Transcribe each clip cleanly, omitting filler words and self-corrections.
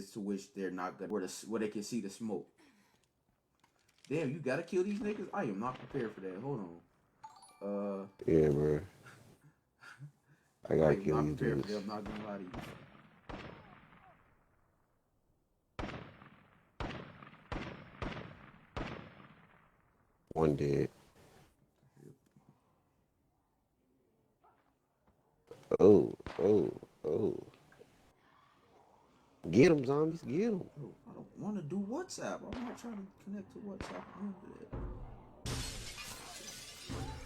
areas to which they're not gonna where they can see the smoke. Damn, you gotta kill these niggas. I am not prepared for that. Hold on. Yeah, bro. I I gotta am kill not these prepared for dudes. that. I'm not gonna lie to you. One dead. Oh, oh, oh. Get them, zombies. Get them. Bro, I don't want to do WhatsApp. I'm not trying to connect to WhatsApp.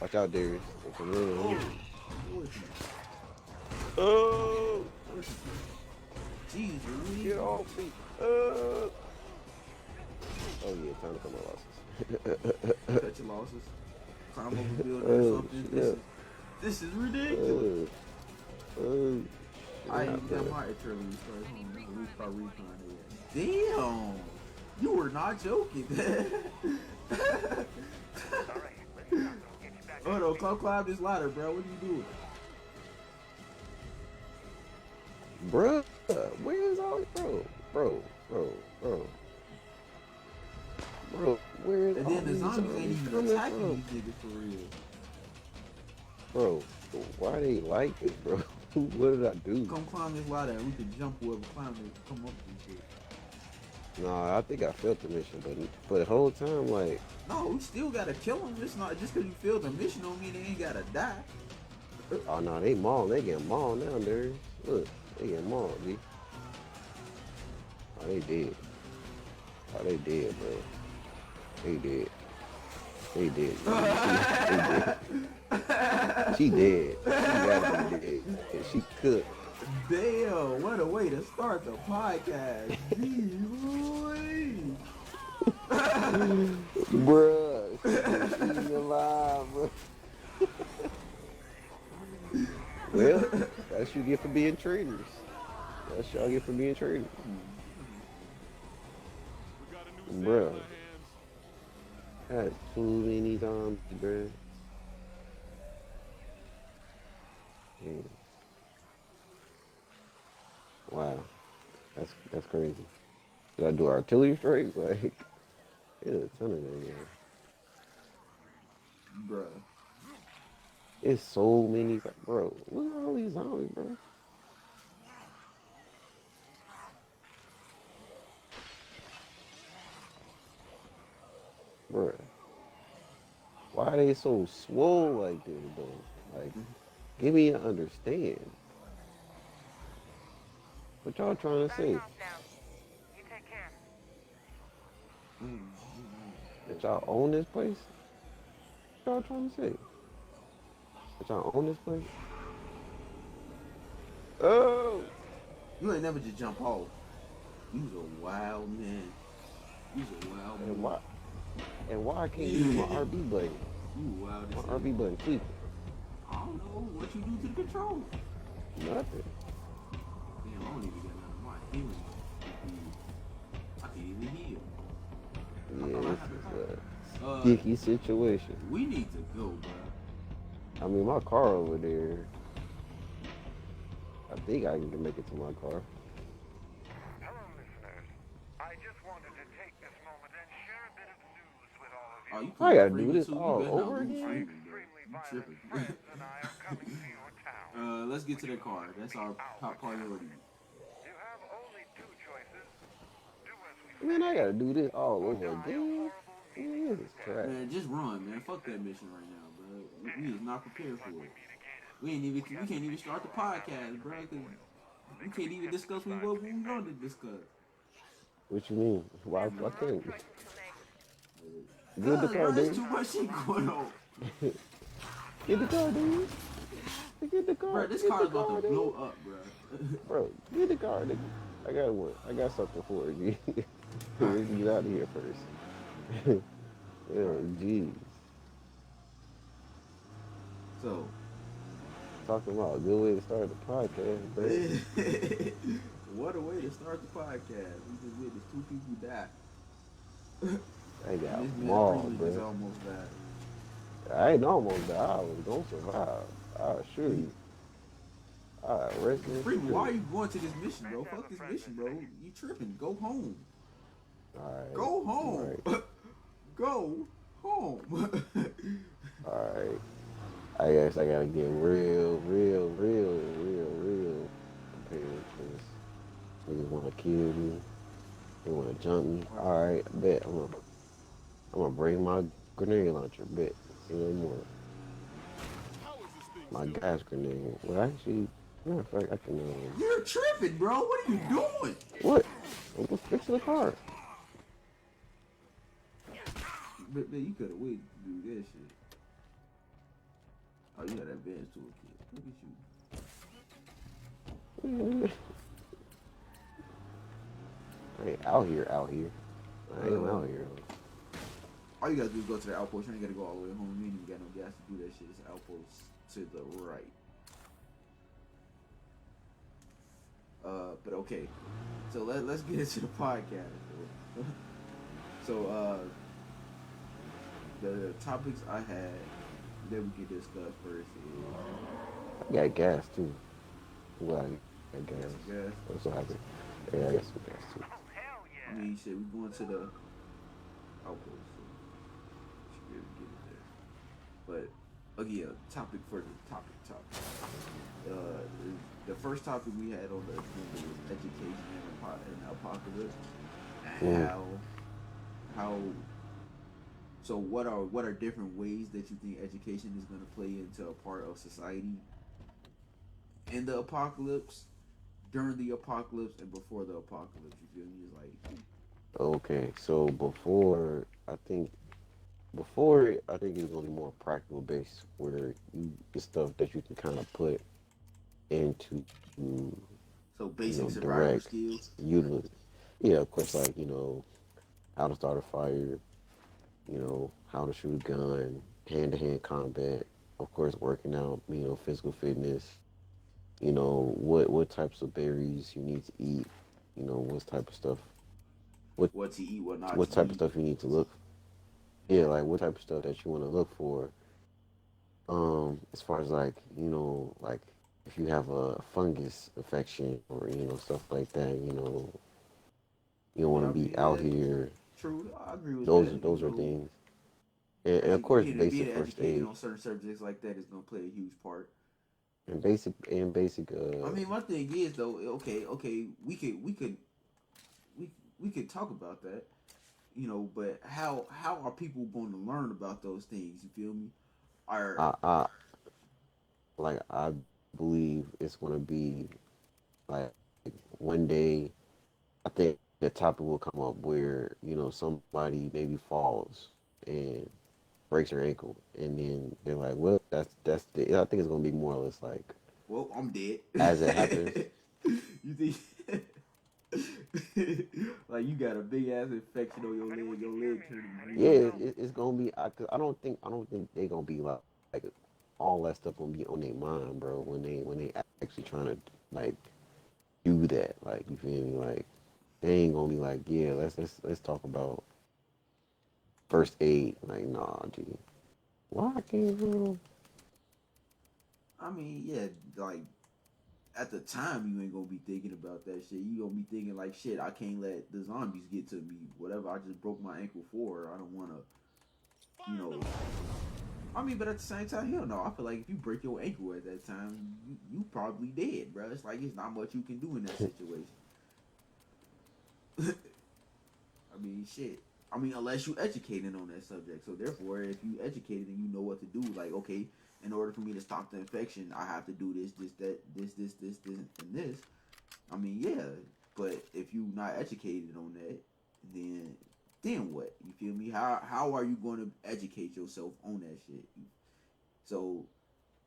Watch out, Darius. They come Oh, in. Lord, Oh, jeez, get Louise. off me. Oh, oh yeah, time to cut my losses. Cut your losses. Climb over a building or Oh, something. shit. This is ridiculous. Oh, oh, I even snap, got bro. my eternity started. Hold on, restart recon here. Damn, you were not joking. Hold on, come climb this ladder, bro. What are you doing? Bruh, where's all, bro, bro, bro, bro, where's And all then the these zombies ain't zombies even coming attacking from? these niggas for real. Bro, why they like this, bro? What did I do? Come climb this ladder and we can jump whoever climbs it, come up and shit. Nah, I think I failed the mission, but for the whole time, like, No, we still gotta kill them. It's not just because you failed the mission don't mean they ain't gotta die. oh no, they mauled, they getting mauled now, there. Look, they getting mauled, B. Oh, they dead. Oh, they dead, bro. They dead. They dead. They dead. She dead. She gotta be dead. And she cooked. Damn, what a way to start the podcast. Jeez, Bruh, she was eating alive, bro. Well, that's you get for being traitors. That's y'all get for being traitors. Bruh, that's too many times, bruh. Yeah. Wow, that's crazy. Did I do artillery strikes? Like, there's a ton of them, yeah. bruh. It's so many, bro. Look at all these zombies, bro. Bruh, why are they so swole like this, though? Like, give me an understand. What y'all trying to say? That y'all own this place? What y'all trying to say? That y'all own this place? Oh! You ain't never just jump off. You's a wild man. You's a wild And boy. why? And why I can't use my RB button? You wild My as hell. RB button tweaking. I don't know what you do to the controller. Nothing. Damn, I don't even got none of my healing. I can't even heal. I Yeah, thought I this had the is a power. sticky situation. We need to go, bro. I mean, my car over there. I think I can make it to my car. Hello, listeners. I just wanted to take this moment and share a bit of news with all of Oh, you. you I playing gotta do freely this too? You all better not over lose again. My freely, bro. extremely You violent tripping. friends and I are coming to your town. Let's get to the car. That's our top priority. You have only two choices. Do as we Man, I say, gotta do this all or over die a again. horrible, Man, this meaningless is death. trash. Man, just run, man. Fuck that mission right now, bro. We is not prepared for When we it. meet again, We can't even start the podcast, bro. Cause we can't even discuss what we going to discuss. What you mean? Why can't we? Get the Cause, car, bro, there's dude. too much shit going on. Get the car, dude. Get the Bro, car. this Get car the is about to car, blow dude. up, bro. Bro, get the car, nigga. I got one. I got something for you. Let's get out of here first. All Oh, right. jeez. So, Talking about a good way to start the podcast, bro. what a way to start the podcast. We just witnessed two people die. I And got this man mauled, privilege is bro. almost died. I ain't almost died. I was gonna survive. I assure you. Resident Freeman, why are Evil. you going to this mission, bro? Fuck this mission, bro. You tripping? Go home. Alright. Go home. Alright. Go home. Alright. I guess I gotta get real prepared because niggas wanna kill me. They wanna jump me. Alright, bet. I'm gonna bring my grenade launcher. Bet. Say no more. My gas grenade. Well, actually, matter of fact, I can. You're tripping, bro. What are you doing? What? I'm gonna fix the car. But you could have waited to do this shit. Oh, you had that advanced toolkit. Look at you. I ain't out here. I ain't out here. All you gotta do is go to the outpost. You ain't gotta go all the way home. You ain't even got no gas to do that shit. It's an outpost to the right. But okay. So let's get into the podcast. So the topics I had that we can discuss first is I got gas too. Well, I got gas. some gas. What's what happened? Yeah, I got some gas too. Oh, hell I yeah. mean, shit, we going to the outpost, so should be able to get it there. But again, topic for the topic. The first topic we had on the agenda was education and apocalypse. And how. So what are different ways that you think education is going to play into a part of society in the apocalypse, during the apocalypse, and before the apocalypse? You feel me? It's like, Okay, so I think it's gonna be more practical based, where the stuff that you can kind of put into, so basic survival direct skills. utility. Yeah, of course, like how to start a fire, how to shoot a gun, hand to hand combat. Of course, working out, physical fitness. What types of berries you need to eat. What type of stuff. What to eat, what not What to type of eat. stuff you need to look. Yeah, like what type of stuff that you want to look for. As far as like if you have a fungus infection or stuff like that, you don't want I to mean, be out yeah, here. true. I agree with Those that. those are things, and of course basic Being first educated aid on certain subjects like that is gonna play a huge part. and basic. I mean, my thing is though, okay, we could talk about that, but how are people going to learn about those things? You feel me? Are I I believe it's gonna be like one day. I think the topic will come up where somebody maybe falls and breaks their ankle, and then they're like, "Well, that's the." I think it's gonna be more or less like well, I'm dead. as it happens. You think? Like you got a big ass infection on your leg turning Yeah, green. it's gonna be. 'Cause I don't think they're gonna be like all that stuff gonna be on their mind, bro. When they actually trying to like do that, like you feel me, like they ain't gonna be like, yeah, let's talk about first aid. Like, nah, G. Why I can't do? I mean, yeah, like at the time you ain't gonna be thinking about that shit. You gonna be thinking like, shit, I can't let the zombies get to me. Whatever, I just broke my ankle for. I don't wanna, you know. I mean, but at the same time, hell no. I feel like if you break your ankle at that time, you probably dead, bro. It's like it's not much you can do in that situation. I mean, shit. I mean, unless you educated on that subject. So therefore, if you educated and you know what to do, like, okay, in order for me to stop the infection, I have to do this, and this. I mean, yeah. But if you not educated on that, then what? You feel me? How are you going to educate yourself on that shit? So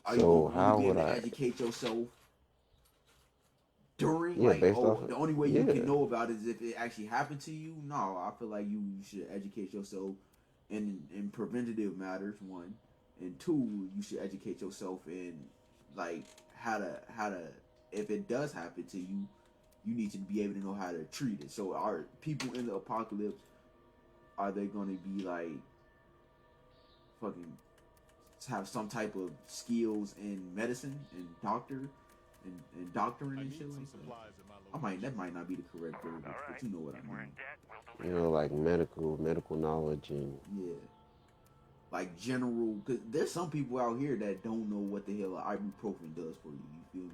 are you So going to how really be would able to I? educate yourself during, Yeah, like, based oh, off. the only way you Yeah. can know about it is if it actually happened to you? No, I feel like you should educate yourself in preventative matters, one, and two, you should educate yourself in like how to if it does happen to you, you need to be able to know how to treat it. So are people in the apocalypse, are they going to be like fucking have some type of skills in medicine and doctor and doctoring and shit like that. That might not be the correct verbiage, All but right. you know what I If we're mean. in debt, we'll You deliver. know, like medical knowledge and Yeah, like general. Cause there's some people out here that don't know what the hell ibuprofen does for you. You feel me?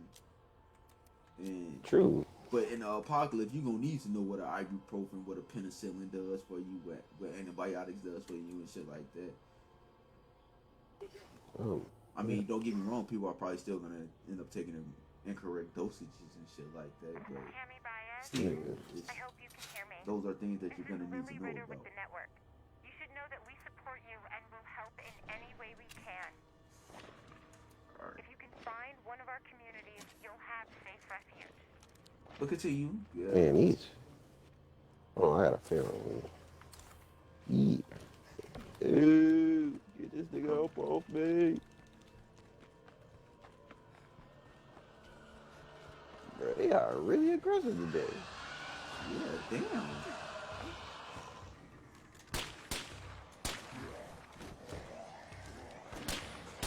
And true. but in the apocalypse, you gonna need to know what an ibuprofen, what a penicillin does for you, what antibiotics does for you, and shit like that. Oh, I mean, don't get me wrong. People are probably still gonna end up taking incorrect dosages and shit like that. But Tammy Baez, still, nigga. it's, I hope you can hear me. those are things that This you're is gonna need to Lily know Ritter with about. the network. You should know that we support you and will help in any way we can. All right. If you can find one of our communities, you'll have safe refuge. But continue. Yeah. Man, he's. Oh, I got a feeling. Yeah. Ew, get this nigga up off me. Bro, they are really aggressive today. Yeah. Damn.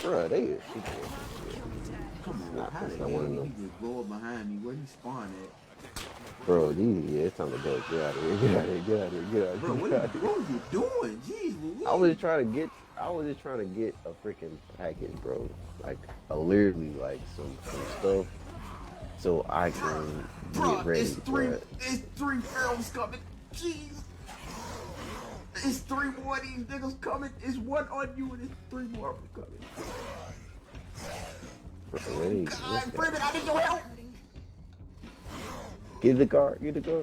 Bro, they is super aggressive. Come on. Not How since the I hell wanna did know. he just blow up behind me? Where he spawn at? Bro, yeah, it's time to go. Get out of here. Get out of here. Get out of here. Get out of Bro, here. what Get are out of here. you doing? Jeez Louise. I was just trying to get a freaking package, bro. Like, literally, like some stuff, so I can Bro, get ready, it's three pharaohs coming. Jeez. It's three more of these niggas coming. It's one on you and it's three more of them coming. Bro, wait, God, Freeman, I need your help. get the car, get the car.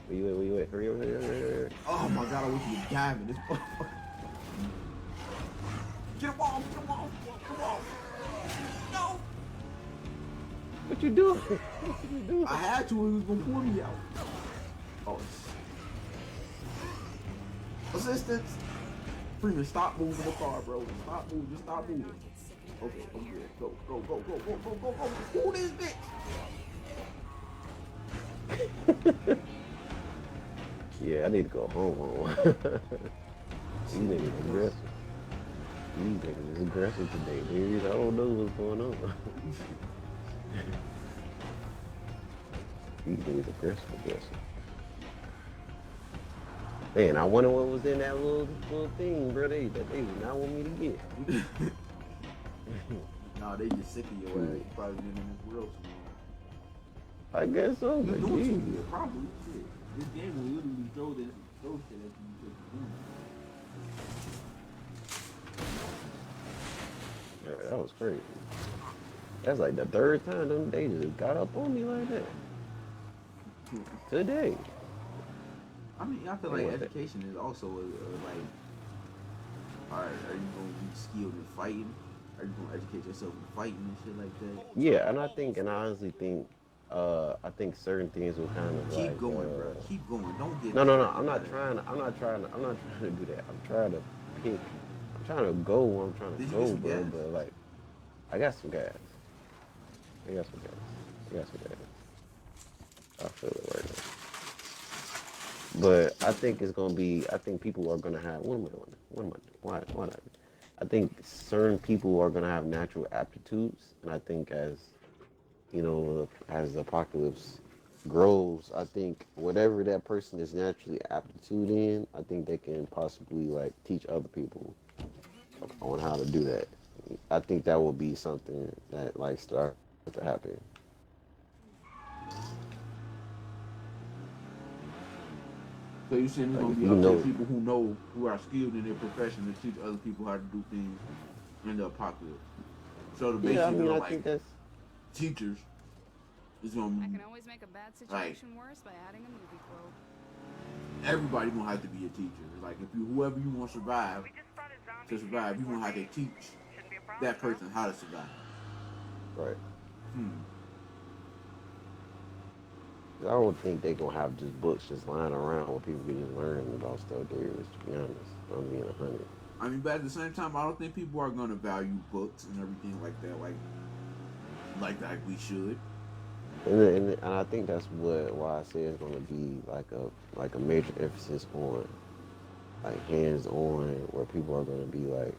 Wait, hurry up. Oh my god, I wish you was diving this motherfucker. Get him off, come on. No. What you doing? What you doing? I had to, he was gonna pull me out. Oh, assistance. Freeman, stop moving the car, bro. Stop moving, just stop moving. Okay, I'm good. Go. Who this bitch? Yeah, I need to go home. These niggas aggressive. These niggas is aggressive today, dude. I don't know what's going on. These niggas aggressive. Man, I wonder what was in that little thing, bro. That they did not want me to get. Nah, they just sick of your ass. You probably been in this world too long. I guess so, You're but doing too geez. good, probably. Shit. This game will literally throw shit at you. Yeah, that was crazy. That's like the third time them they just got up on me like that. Today. I mean, I feel Yeah, like what the- education is also like, all right, are you gonna be skilled in fighting? Are you gonna educate yourself in fighting and shit like that? Yeah, and I honestly think, I think certain things will kind of Keep like, going, bro. Keep going. Don't get. no, distracted I'm by not that. trying to do that. I'm trying to pick, I'm trying to go where I'm trying to Did you go, get some bro, gas? but like, I got some gas. I feel it right now. But I think I think people are gonna have, what am I doing? Why not? I think certain people are gonna have natural aptitudes, and I think as the apocalypse grows, I think whatever that person is naturally aptitude in, I think they can possibly like teach other people on how to do that. I think that will be something that like start to happen. So you saying there's Like gonna if be you up there know, people who are skilled in their profession to teach other people how to do things in the apocalypse. So the yeah, I basically mean, they're I like think that's teachers. It's I gonna can always make a bad situation worse by adding a movie quote. everybody gonna have to be a teacher. Like if you whoever you want to survive, We just spotted zombies to survive, you gonna have to before teach day. Shouldn't be a problem, that huh? person how to survive. right. Hmm. I don't think they gonna have just books just lying around where people can just learn about stuff there is, to be honest. I'm being 100. I mean, but at the same time, I don't think people are gonna value books and everything like that, like we should. And I think that's why I say it's gonna be like a major emphasis on like hands on, where people are gonna be like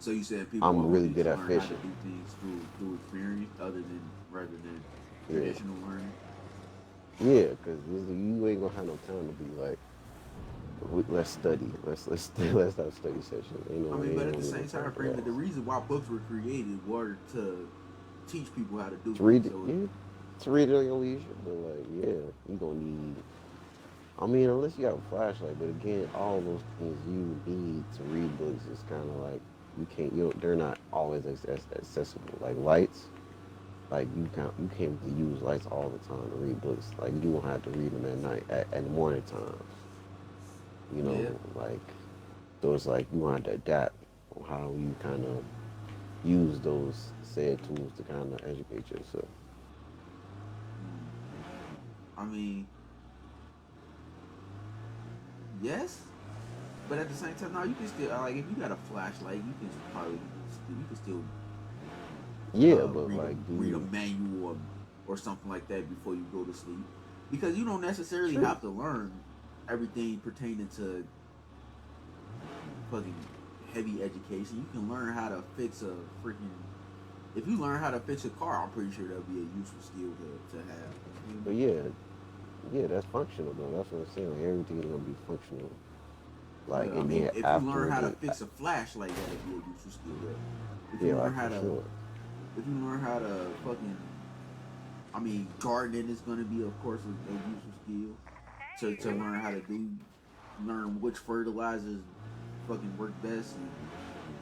So you said people I'm are really wanting good to at learn how to fishing. do things through experience, rather than Yeah, traditional learning. yeah, because you ain't gonna have no time to be like, let's study, let's have study session. I mean, but Ain't at gonna the be no same time time for frame, that. the reason why books were created were to teach people how to do To things. read it, So yeah, to read it on your leisure, but like, yeah, you gonna need. I mean, unless you have a flashlight, but again, all those things you need to read books is kind of like you can't. They're not always accessible. Like lights, like you can't really use lights all the time to read books. Like you gonna have to read them at night, at the morning time. yeah. Like so it's like you want to adapt on how you kind of use those said tools to kind of educate yourself. I mean, yes, but at the same time, now you can still like if you got a flashlight, you can probably you can still Yeah, but read a like, do read a you manual or something like that before you go to sleep, because you don't necessarily true? have to learn everything pertaining to fucking heavy education. You can learn how to fix a freaking. If you learn how to fix a car, I'm pretty sure that'll be a useful skill to have. You know? But yeah, yeah, that's functional though. That's what I'm saying. Like, everything is gonna be functional. Like, Yeah, I and mean, then if you learn after how to the, fix a flashlight, that'll be a useful skill. Yeah. If you yeah, learn like how for to, sure. if you learn how to fucking, I mean, gardening is gonna be, of course, a useful skill. To learn how to learn which fertilizers fucking work best, and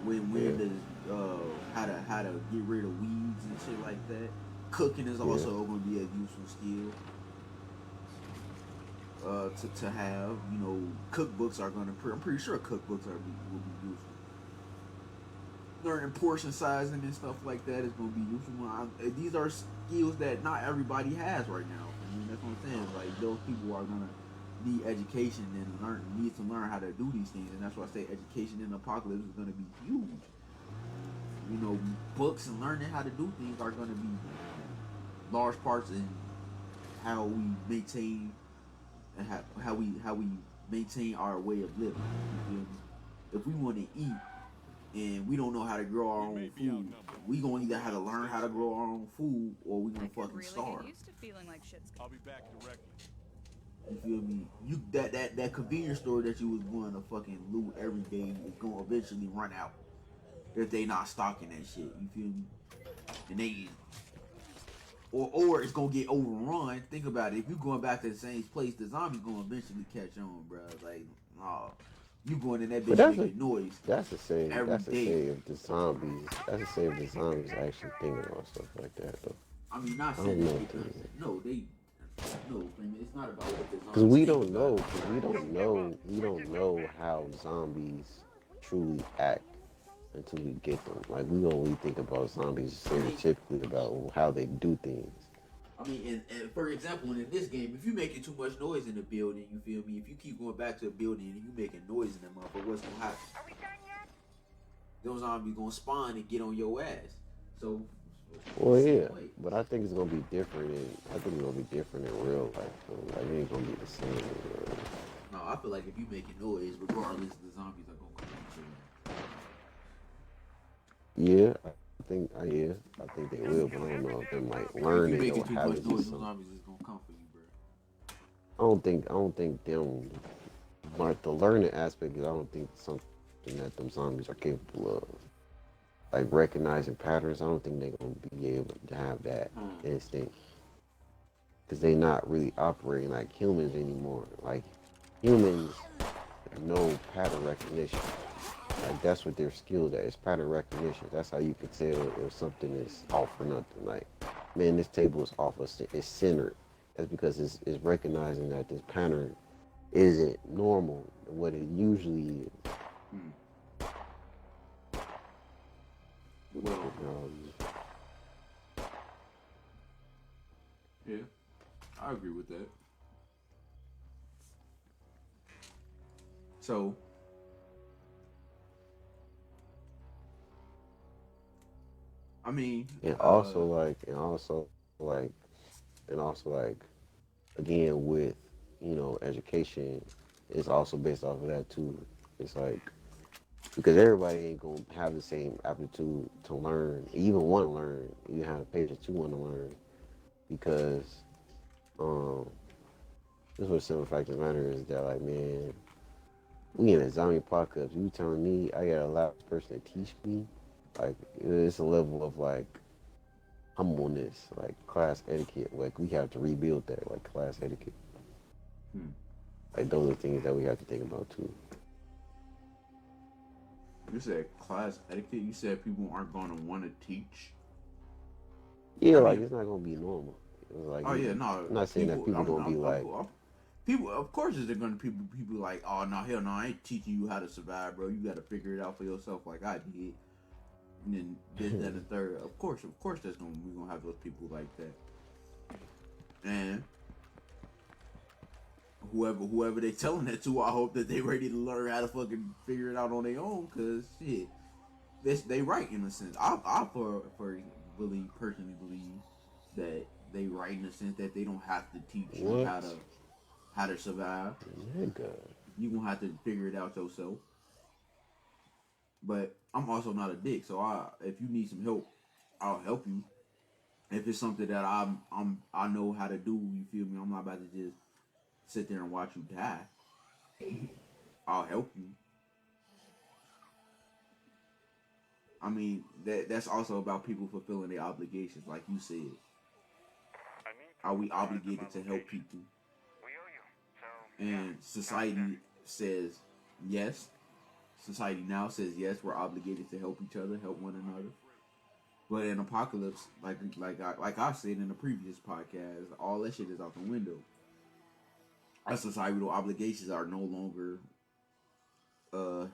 when Yeah, to how to get rid of weeds and shit like that. Cooking is yeah, also going to be a useful skill to have. You know, cookbooks are going to. I'm pretty sure cookbooks will be useful. Learning portion sizing and stuff like that is going to be useful. These are skills that not everybody has right now. I mean, that's what I'm saying. Like those people are going to need education and need to learn how to do these things, and that's why I say education in the apocalypse is going to be huge. You know, books and learning how to do things are going to be large parts in how we maintain and how we maintain our way of living. You feel me? If we want to eat and we don't know how to grow our own food, we gonna either have to learn how to grow our own food or we I gonna could fucking really starve. get used to feeling like shit's. I'll be back directly. You feel me? You that convenience store that you was going to fucking loot every day is gonna eventually run out if they not stocking that shit. You feel me? And they or it's gonna get overrun. Think about it. If you going back to the same place, the zombies gonna eventually catch on, bro. Like, oh, you going in that but bitch making noise that's the same. every That's the day. same if the zombies. That's the same if the zombies actually thinking about stuff like that though. I mean, not I saying don't that know. because no, it's not about what the Because zombies we think don't about. know. Because we don't know how zombies truly act until we get them. Like we only think about zombies I mean, stereotypically about how they do things. and for example, in this game, if you making too much noise in the building, you feel me? If you keep going back to a building and you making noise in the motherfucker, what's gonna happen? Those zombies gonna spawn and get on your ass. So, Well, same yeah, way. but I think it's gonna be different. I think it's gonna be different in real life. Though. Like it ain't gonna be the same. In real life. No, I feel like if you making noise, regardless, the zombies are gonna come at Yeah, yeah, I think they will, but I don't know if them like you. If learn you it making or too have much it be noise, those some. zombies is gonna come for you, bro. I don't think them like the learning aspect. Is I don't think something that them zombies are capable of. Like recognizing patterns. I don't think they're gonna be able to have that instinct because they're not really operating like humans anymore. Like humans know pattern recognition. Like that's what they're skilled at. It's pattern recognition. That's how you can tell if something is off or nothing. Like, man, this table is off. It's centered. That's because it's recognizing that this pattern isn't normal. What it usually is. Hmm. Well, Um, yeah, I agree with that. So, I mean, and also like, like, and also like, again with education, it's also based off of that too. It's like because everybody ain't gonna have the same aptitude to learn, even want to learn. You have the patience to want to learn because um, this is what simple fact of the matter is that like man, we in a zombie apocalypse. You telling me I gotta allow this person to teach me? Like it's a level of like humbleness, like class etiquette. Like we have to rebuild that, like class etiquette. Hmm. Like those are things that we have to think about too. You said class etiquette. You said people aren't going to want to teach. Yeah, I like mean, it's not gonna be normal. It's like oh yeah, no. I'm not saying that People, people gonna be like, people. Of course, they're going to people like, oh no, hell no, I ain't teaching you how to survive, bro. You got to figure it out for yourself, like I did. And then this, that, and the third. Of course, we're gonna have those people like that. And whoever they telling that to, I hope that they ready to learn how to fucking figure it out on their own. Cause shit, they right in a sense. I personally believe that they right in the sense that they don't have to teach you what? how to survive. Nigga. You gonna have to figure it out yourself. But I'm also not a dick, so if you need some help, I'll help you. If it's something that I know how to do, you feel me? I'm not about to just sit there and watch you die. I'll help you. I mean, that's also about people fulfilling their obligations, like you said. Are we obligated to help people? We owe you. So, And society says yes. Society now says yes, we're obligated to help each other, help one another. But in apocalypse, like I said in the previous podcast, all that shit is out the window. Our societal obligations are no longer a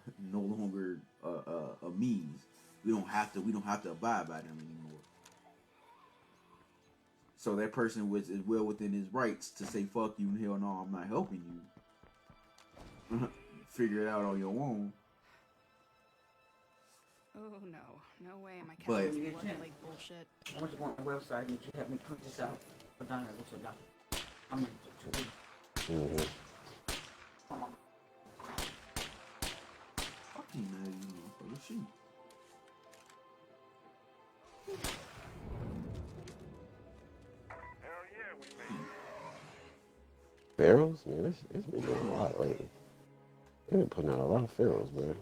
means. We don't have to abide by them anymore. So that person is well within his rights to say fuck you and hell no, I'm not helping you. Figure it out on your own. Oh no, no way am I But- catching this blood like bullshit. I want to go on the website and you help me print this out. But down there, what's it down? I'm going to Mm-hmm. Fucking mad at you, motherfucker. Shoot. hell yeah, we made it. Pharaohs? Man, it's been doing a lot lately. They've been putting out a lot of pharaohs, man.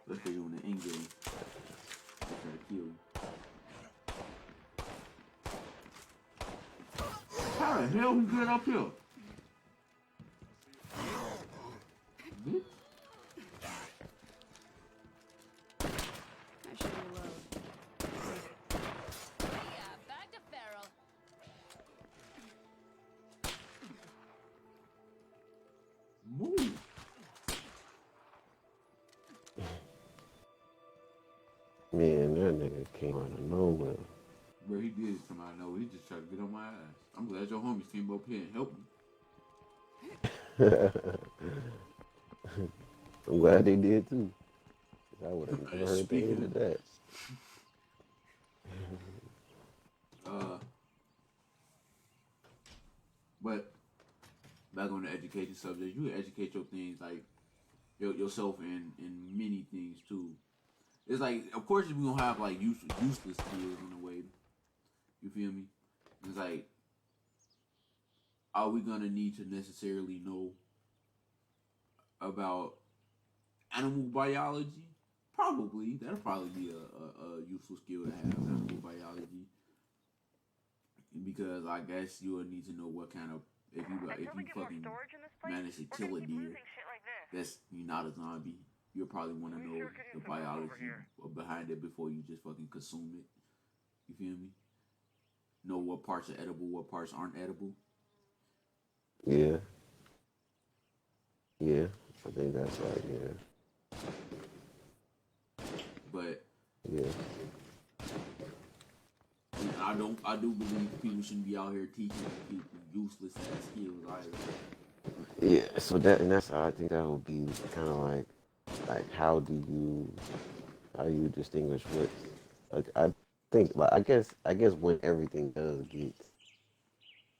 Let's go on the end game. Try to kill you. How the hell he get up here? Bitch. I should reload. Yeah, back to Feral. Move. Man, that nigga came out of nowhere. Bro, he did come out of nowhere. He just tried to get on my ass. I'm glad your homies came up here and helped me. I'm glad they did too. 'Cause I would have never heard the Speaking end of that. But back on the education subject, you can educate your things like yourself in many things too. It's like, of course, we're gonna have like useless skills in a way. You feel me? It's like, are we gonna need to necessarily know about animal biology? Probably. That'll probably be a useful skill to have, animal biology. Because I guess you would need to know what kind of, if you fucking manage to kill a deer, that's you're not a zombie. You'll probably want to know the biology behind it before you just fucking consume it. You feel me? Know what parts are edible, what parts aren't edible. Yeah. Yeah. I think that's right, yeah. But Yeah. I do believe people shouldn't be out here teaching people useless ass skills either. Yeah, so that's how I think that would be kind of like how do you distinguish what, like I think, like I guess when everything does get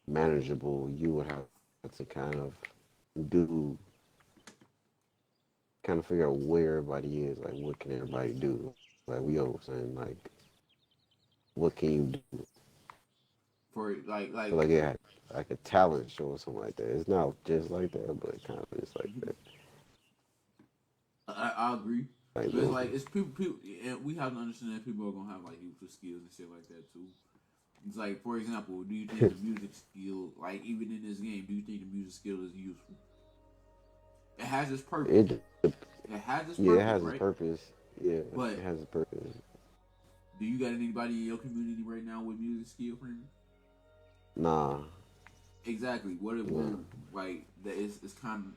manageable, you would have to kind of do kind of figure out where everybody is. Like, what can everybody do? Like, we all saying, like, what can you do? For So, like, it had like a talent show or something like that. It's not just like that, but kind of just like that. I agree. Like, But it's like it's people, and we have to understand that people are gonna have like useful skills and shit like that too. It's like, for example, do you think the music skill, like even in this game, do you think the music skill is useful? It has its purpose. it, It has its yeah, it purpose, has its right? purpose. Yeah, But it has its purpose. do you got anybody in your community right now with music skill, friend? Nah, Exactly. What if nah. we're like that? It's kind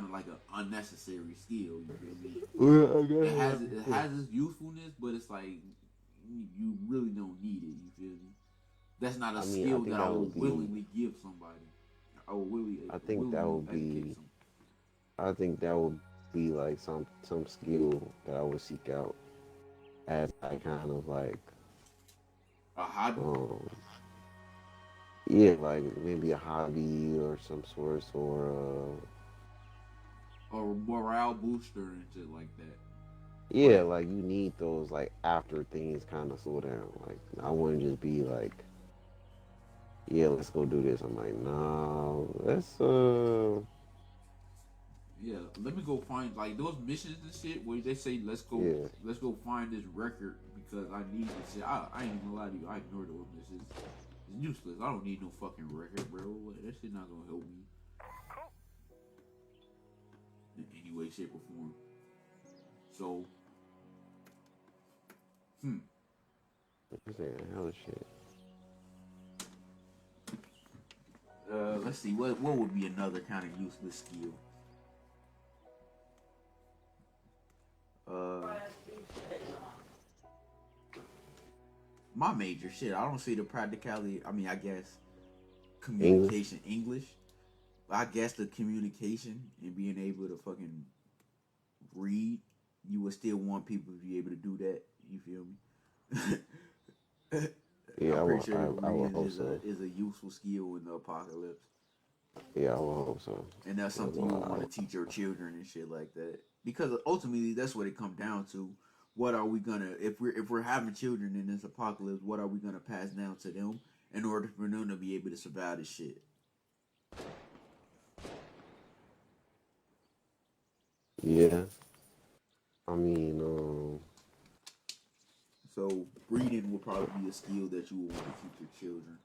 of like an unnecessary skill. You feel me? Well, I It has its usefulness, but it's like you really don't need it. You feel me? That's not a I mean, I skill think that I that will would be. willingly give somebody. I will I think that willingly would educate be. some I think that would be like some skill that I would seek out as I kind of like, a hobby um, yeah, like maybe a hobby or some sort, or or morale booster and shit like that. yeah, But like you need those like after things kind of slow down. Like I wouldn't just be like, yeah, let's go do this. I'm like, no, let's yeah, let me go find like those missions and shit where they say yeah. let's go find this record because I need this shit. I ain't even gonna lie to you, I ignore those missions. It's useless. I don't need no fucking record, bro. That shit not gonna help me in any way, shape, or form. So, I'm saying hell shit. let's see what would be another kind of useless skill. Uh, my major shit. I don't see the practicality. I mean, I guess communication, English. I guess the communication and being able to fucking read, you would still want people to be able to do that. You feel me? Yeah, I'm pretty sure I will reading hope so. is a useful skill in the apocalypse, Yeah, I will hope so. and that's something you would want to teach your children and shit like that. Because ultimately, that's what it comes down to. What are we gonna if we're having children in this apocalypse? What are we gonna pass down to them in order for them to be able to survive this shit? Yeah, I mean, So breeding will probably be a skill that you will want to teach your children.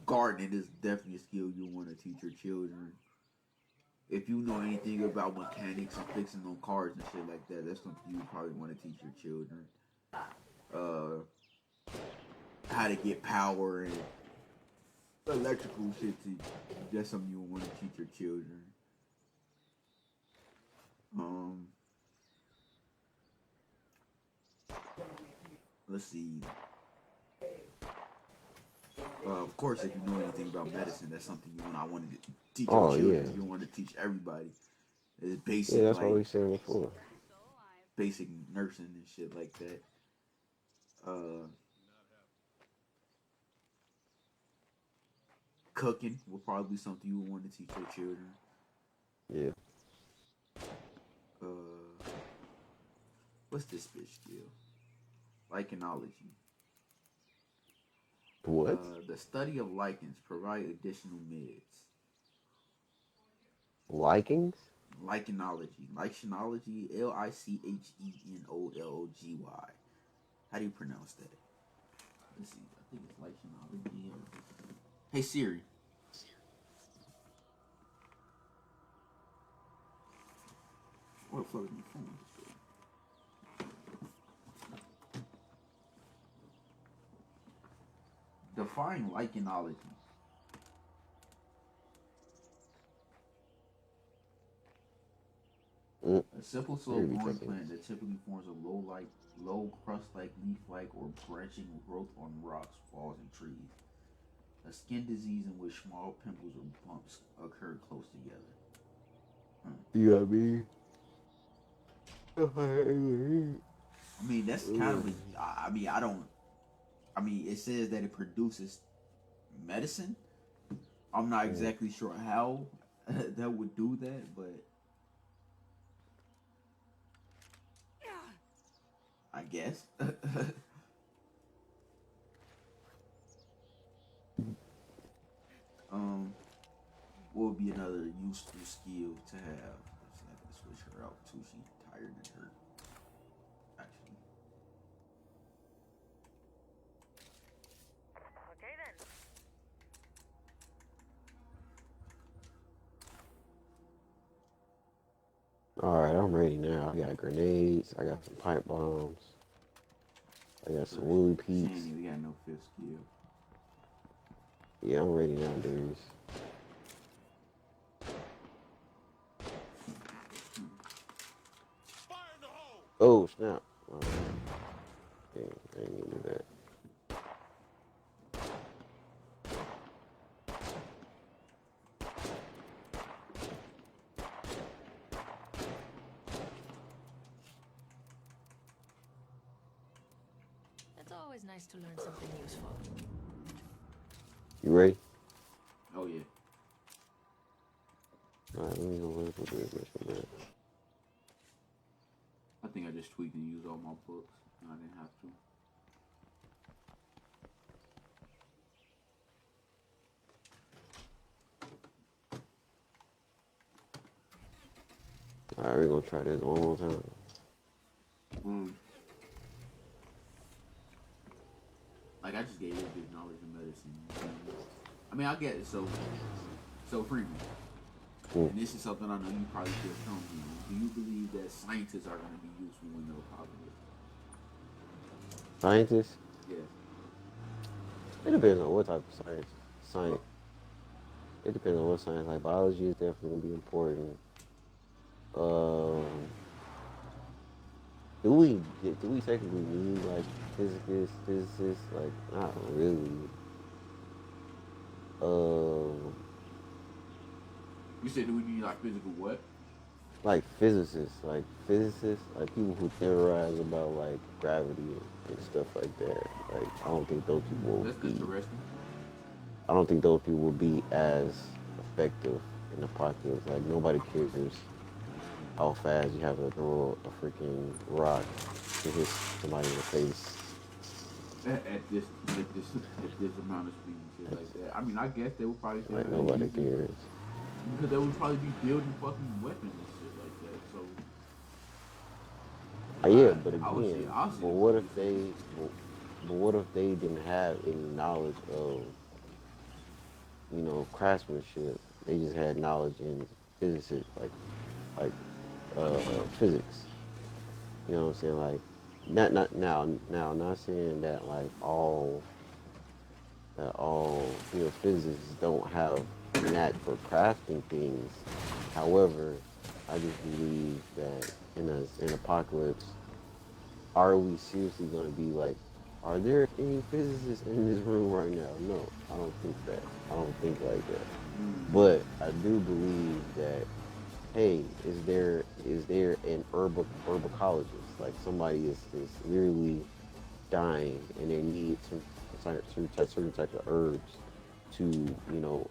Gardening is definitely a skill you want to teach your children. If you know anything about mechanics and fixing on cars and shit like that, that's something you probably want to teach your children. How to get power and electrical shit, that's something you want to teach your children. Let's see. Of course, if you know anything about medicine, that's something I wanted to teach your oh yeah, children. You want to teach everybody. It's yeah. basic, That's what like we said before. basic nursing and shit like that. Cooking will probably be something you would want to teach your children. Yeah. What's this bitch skill? Lichenology. What? The study of lichens provide additional meds. Likings? Lichenology. Lichenology. Lichenology. How do you pronounce that? Let's see. I think it's lichenology. Hey Siri. What the fuck is my phone? Define lichenology. Mm. A simple slow Here we growing go. plant that typically forms a low crust-like, leaf-like, or branching growth on rocks, walls, and trees. A skin disease in which small pimples or bumps occur close together. You got me. I mean, that's kind of. I mean, I don't. I mean, it says that it produces medicine. I'm not exactly sure how. that would do that, but I guess. What would be another useful skill to have? So I can switch her out too. She's tired and hurt. Actually. Okay then. Alright, I'm ready now. I got grenades, I got some pipe bombs, I got some woolly She ain't peeps. even got no fifth skill. Yeah, I'm ready now, dudes. Oh, snap. Yeah, I didn't even do that. It's always nice to learn something useful. You ready? Oh yeah. Alright, let me go look for this mission, man. I think I just tweaked and used all my books. No, I didn't have to. Alright, we're gonna try this one more time. Like I just gave you a bit knowledge of medicine. I mean, I get it. So Freeman. And this is something I know you probably feel strong in. Do you believe that scientists are going to be useful in the apocalypse? Scientists? Yes. It depends on what type of science. Science. It depends on what science. Like biology is definitely gonna be important. Do we technically need like physicists? Like not really. You said do we need like physical what? Like physicists, like people who theorize about like gravity and stuff like that. Like I don't think those people will That's be. interesting. I don't think those people will be as effective in the apocalypse. Like nobody cares how fast you have to throw a freaking rock to hit somebody in the face. At this amount of speed and shit like that. I mean, I guess they would probably say Like that nobody easy, cares. because they would probably be building fucking weapons and shit like that. So Yeah, but I again, would see but it what if probably but what if they didn't have any knowledge of, craftsmanship? They just had knowledge in physics, like physics. You know what I'm saying? Like, not now, not saying that like all physicists don't have a knack for crafting things. However, I just believe that in an apocalypse, are we seriously going to be like, are there any physicists in this room right now? No, I don't think that. I don't think like that. But I do believe that, hey, is there an herbacologist? Like somebody is literally dying and they need certain type of herbs to,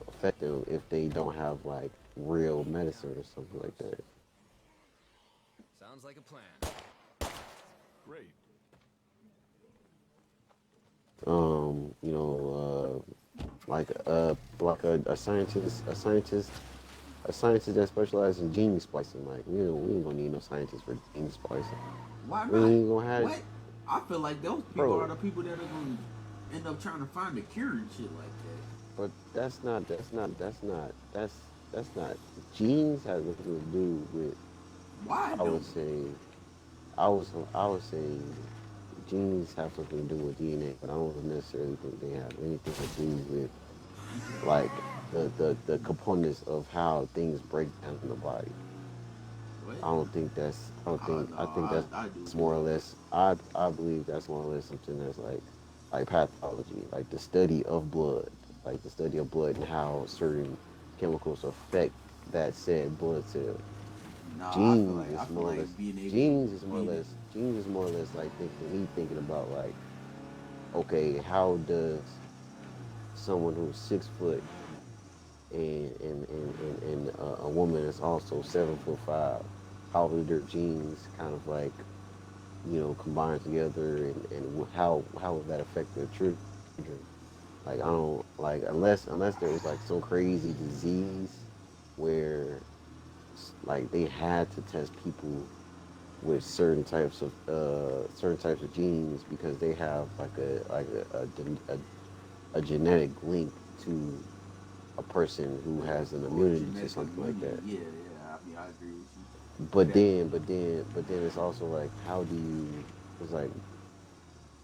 affect them if they don't have like real medicine or something like that. Sounds like a plan. Great. Like a scientist that specializes in gene splicing. Like we ain't gonna need no scientists for gene splicing. why We not? ain't gonna have What? I feel like those people Bro. are the people that are going to end up trying to find a cure and shit like that. But that's not genes has nothing to do with. Why I would don't? say I would say genes have something to do with DNA, but I don't necessarily think they have anything to do with like the components of how things break down in the body. What? I don't think that's. I think No, I do. that's more or less. I believe that's more or less something that's like pathology, like the study of blood, like the study of blood and how certain chemicals affect that said blood cell. No, I feel Genes like is more or less. being able Genes is more or being less. Genes is more or less like thinking about like, okay, how does someone who's 6 foot and a woman that's also 7'5", how do their genes kind of like combine together, and how would that affect their children? Like I don't like unless there was like some crazy disease where like they had to test people with certain types of genes because they have like a genetic link to a person who has an immunity to Genetic something like immunity. that. Yeah, yeah. I mean, I agree with you. But That, then it's also like, how do you? It's like,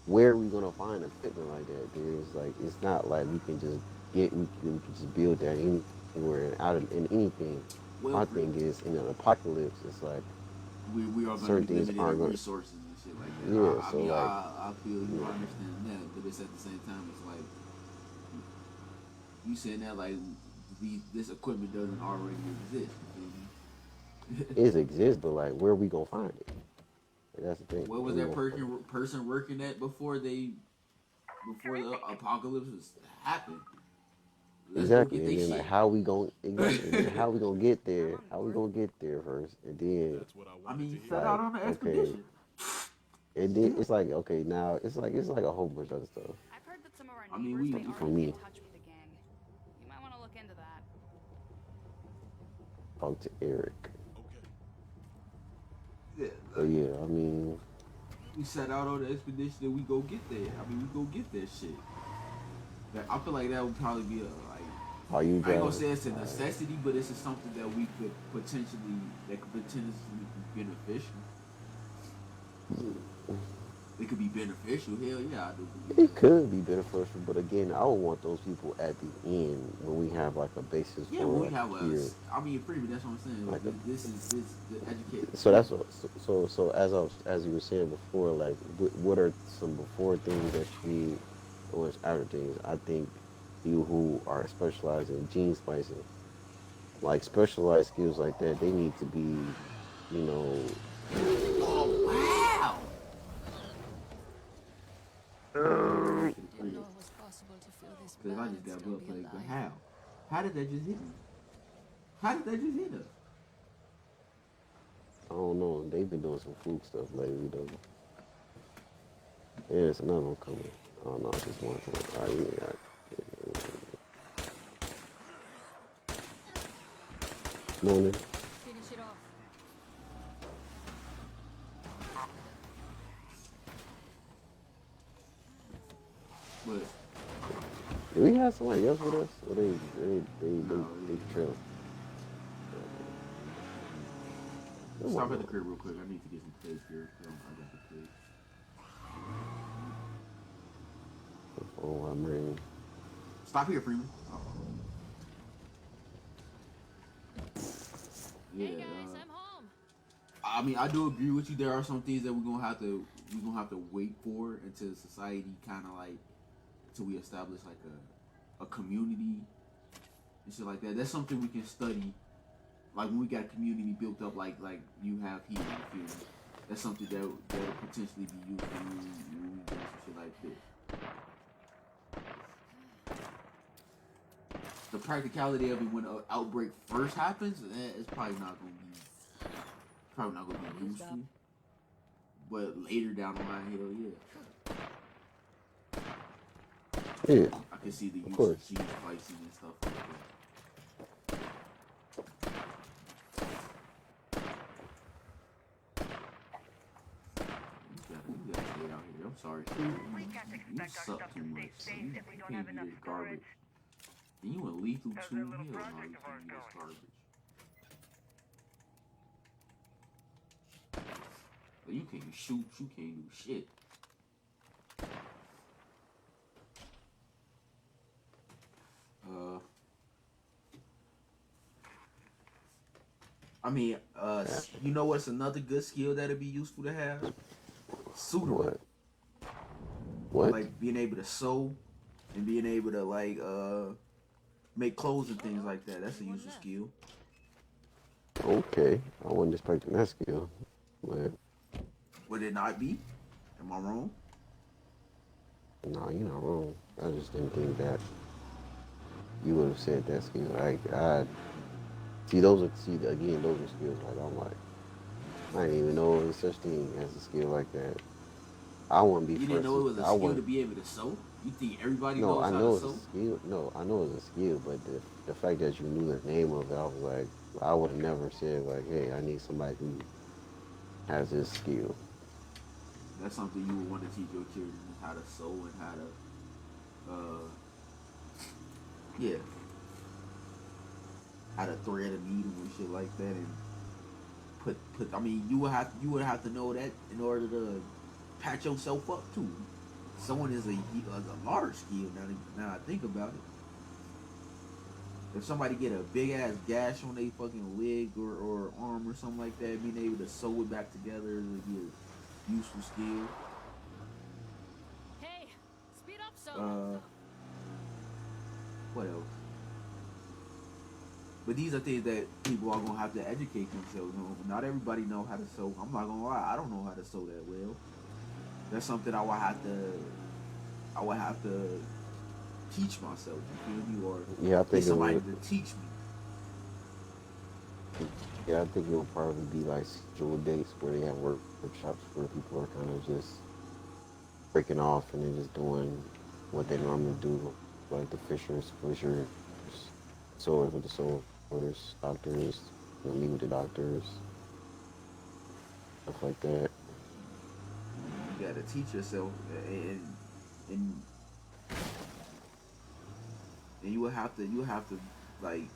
where are we gonna find equipment like that? There's like, it's not like we can just build that anywhere and out of in anything. well, My thing is, in an apocalypse, it's like we are going to certain be things limited aren't in gonna. resources and shit like that. Yeah, I so mean, like, I feel you. yeah, I understand that, but it's at the same time, it's like you saying that like this equipment doesn't already exist. You feel me? it exists, but like, where we gonna find it? Like, that's the thing. What was Where that we gonna- person working at before the apocalypse happened? Let's go Exactly, get and they then like, shit. how we gonna exactly? And then how we gonna get there? How we gonna get there first, and then That's what I I wanted mean, to you hear. set like, out on the okay, expedition. and then it's like, okay, now it's like a whole bunch of other stuff. I've heard that some of our I mean, neighbors may For already be me, in touch with the gang. You might want to look into that. talk to Eric. Okay. Yeah, But yeah, I mean, we set out on the expedition and we go get there. I mean, we go get that shit. I feel like that would probably be a like. are you I ain't gonna driving? say it's a Alright. necessity, but it's just something that we could potentially be beneficial. It could be beneficial. Hell yeah, I do believe It that. could be beneficial, but again, I would want those people at the end when we have like a basis Yeah, for when we like have here. I mean, pretty much that's what I'm saying. Like This the educate. So that's what. So as you were saying before, like what are some before things that you need, and what's after things? I think you who are specialized in gene splicing, like specialized skills like that, they need to be, you know, Oh wow! Didn't know it was possible to feel this Because I bad just and got still blood be plague. But alive. how? How did that just hit me? How did that just hit us? I don't know. They've been doing some fluke stuff lately though. Yeah, there's another one coming. I don't know. It's just one coming. All right, yeah. Morning. Finish it off. But Do we have somebody else with us? Or no, they trail? stop at the crib real quick. I need to get some plates here. I got the plate. Oh, I'm ready. Stop here, Freeman. Oh. Yeah. Hey guys, I'm home. I mean, I do agree with you. There are some things that we're gonna have to wait for until society kind of like until we establish like a community and shit like that. That's something we can study. Like when we got a community built up, like you have here, you feel me? That's something that will potentially be used when we do some shit like this. The practicality of it when an outbreak first happens, it's probably not gonna be useful. But later down the line, hell yeah. Yeah. I can see the use course. of gene splicing and stuff like that. You gotta stay out here. I'm sorry. We can't You expect our suck stuff too to much. stay safe if we don't can't have do enough this storage. garbage. And you in lethal How's too? that Hell little no, project you of can't ours do this going? garbage. But you can't shoot. You can't do shit. I mean, you know what's another good skill that'd be useful to have? Suturing. What? Like being able to sew and being able to like make clothes and things like that. That's a useful skill. Okay. I wasn't expecting that skill. But Would it not be? Am I wrong? no, you're not wrong. I just didn't think that. you would have said that skill. Like I see those are see again those are skills like I'm like I didn't even know there was such thing as a skill like that. I wouldn't be You didn't first. know it was a I skill to wouldn't. be able to sew? You think everybody No, knows I how to know it's a sew? skill. No, I know it's a skill, but the fact that you knew the name of it, I was like, I would have never said like, hey, I need somebody who has this skill. That's something you would want to teach your children how to sew and how to, yeah, how to thread a needle and shit like that, and put. I mean, you would have to know that in order to patch yourself up too. Sewing is a large skill. Now I think about it. If somebody get a big ass gash on their fucking leg or arm or something like that, being able to sew it back together would be a useful skill. Hey, speed up some. What else? But these are things that people are gonna have to educate themselves on. Not everybody know how to sew. I'm not gonna lie, I don't know how to sew that well. That's something I would have to teach myself. You feel me? Or Yeah, I get think it somebody would. to teach me. Yeah, I think it would probably be like scheduled dates where they have workshops where people are kind of just breaking off and then just doing what they normally do, like the fishers, sewers with the sewers, doctors, meet with the doctors, stuff like that. You gotta teach yourself, and and you would have to like,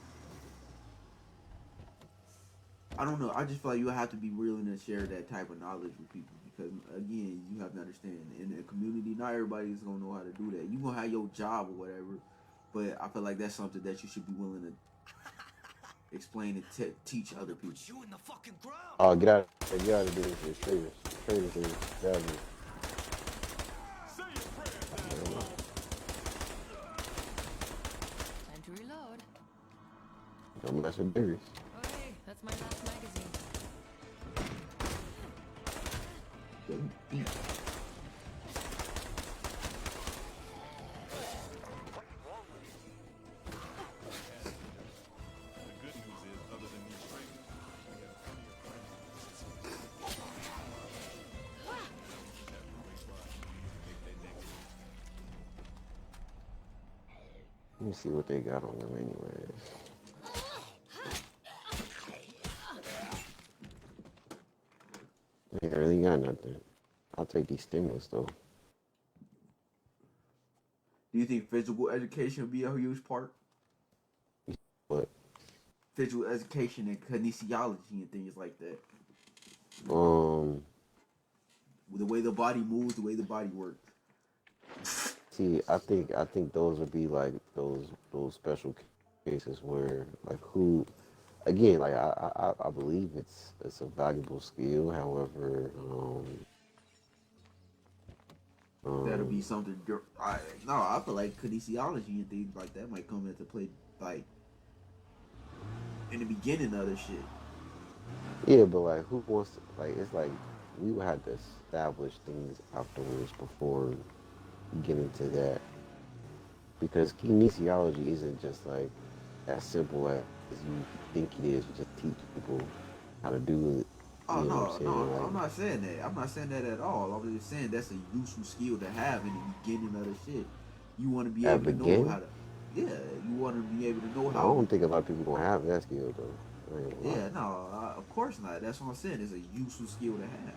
I don't know. I just feel like you have to be willing to share that type of knowledge with people because again, you have to understand in a community, not everybody's gonna know how to do that. You gonna have your job or whatever, but I feel like that's something that you should be willing to explain and teach other people. You in the fucking ground. Oh, get out of this, the traders, get out of here. Time to reload. Don't mess with berries. Okay, that's my last magazine. Let me see what they got on them anyways. They ain't really got nothing. I'll take these stimulus though. Do you think physical education would be a huge part? But Physical education and kinesiology and things like that. um The way the body moves, the way the body works. see I think those would be like those special cases where like who again like I believe it's a valuable skill. However, That'll be something. I feel like kinesiology and things like that might come into play, like in the beginning of the shit. yeah, but like who wants to like it's like we would have to establish things afterwards before we get into that because kinesiology isn't just like as simple as you think it is. You just teach people how to do it. Oh You know what I'm no, saying? I'm not saying that. I'm not saying that at all. I'm just saying that's a useful skill to have in the beginning of the shit. You want to be At able to know beginning, how to. Yeah, you want to be able to know I how. don't think a lot of people gonna have that skill though. I ain't gonna lie. Yeah, no, of course not. That's what I'm saying. It's a useful skill to have.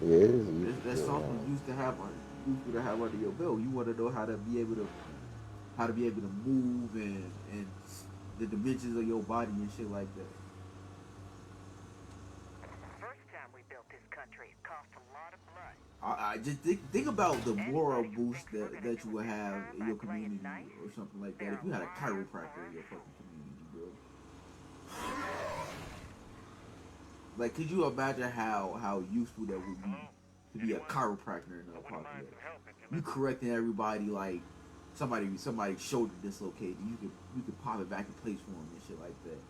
Yeah, it is a useful That's skill to something have. useful to have under your belt. You want to know how to be able to move and the dimensions of your body and shit like that. First time we built this country, it cost a lot of blood. I just think about the moral Anybody who boost thinks we're that gonna you do would it this have time in your by playing community nice, or something like that. they're If you had a lying chiropractor in your for fucking community, bro. Like, could you imagine how useful that would be to be a chiropractor in the I wouldn't mind apocalypse? some help if You you correcting everybody like somebody's shoulder dislocated. You could pop it back in place for them and shit like that.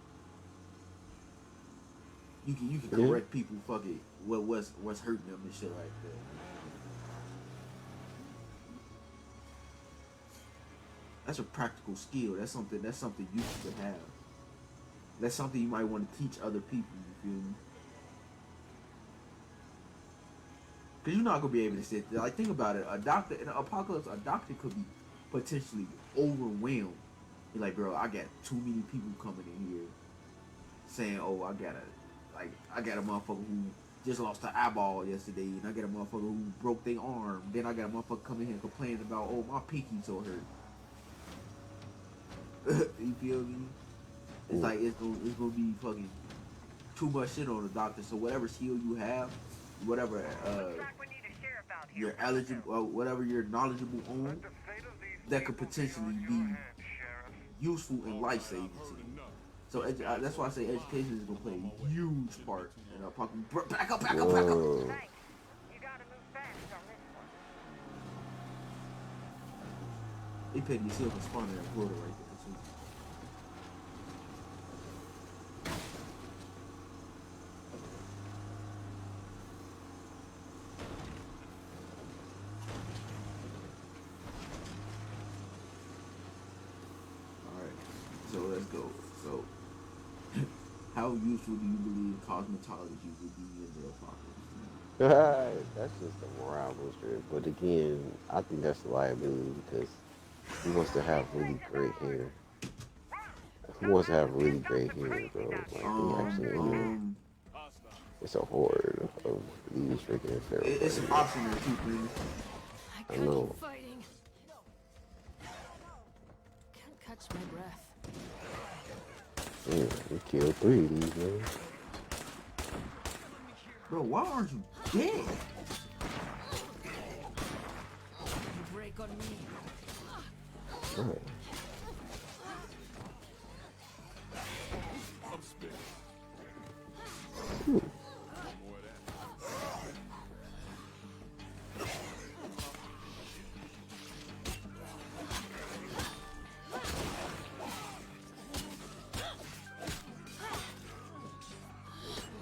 You can Yeah. correct people fucking what's hurting them and shit like that. That's a practical skill. That's something you should have. That's something you might want to teach other people. You feel me? Because you're not gonna be able to sit there. Like, think about it. A doctor in an apocalypse, a doctor could be potentially overwhelmed. He's like, bro, I got too many people coming in here saying, oh, I got a motherfucker who just lost an eyeball yesterday, and I got a motherfucker who broke their arm. Then I got a motherfucker coming here complaining about, oh, my pinky so hurt. You feel me? It's like it's gonna be fucking too much shit on the doctor. So whatever skill you have, whatever Looks like we need a sheriff out here. you're eligible, whatever you're knowledgeable on, Let the fate of these that could people be potentially on be your hands, Sheriff. useful and life saving to you. So that's why I say education is gonna play a huge part in our apocalypse. Back up. Whoa. Thanks. You gotta move fast on this one. They paid yourself a spawner in Florida right there too. Alright, so let's go. So, how useful do you believe cosmetology would be in the apocalypse? That's just a morale booster. But again, I think that's a liability because he wants to have really great hair. He wants to have really great hair, bro. Like, he actually, it's a horde of these freaking feral It's an predators. option there too, man. I I can't know. keep fighting. Can't catch my breath. Yeah, we killed 3 of these, man. Bro, why aren't you dead? You break on me. Right.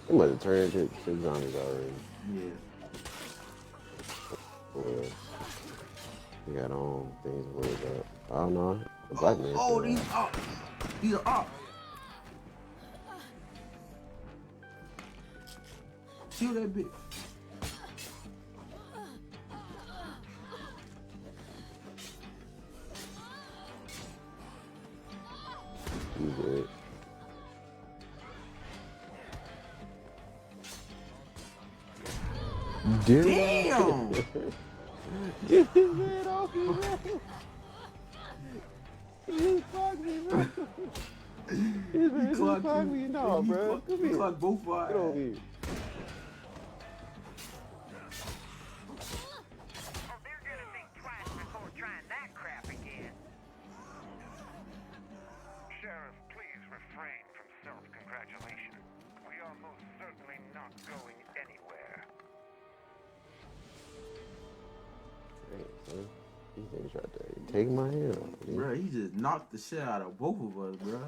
I'm about to turn into zombies already. Yeah. Or we got things with I don't know. The black man. Oh, still these alive. are these are up. Kill that bitch. You good. Damn. Get his head off me, bro. He just fucked me, bro. His man just fucked me. No, bro. Come He here. clocked both of our Get over ass. here. Oh, they're gonna think twice before trying that crap again. Sheriff, please refrain from self-congratulation. We are most certainly not going anywhere. Hey, son. These things right there. Take my hand off, man. Bro, he just knocked the shit out of both of us, bro.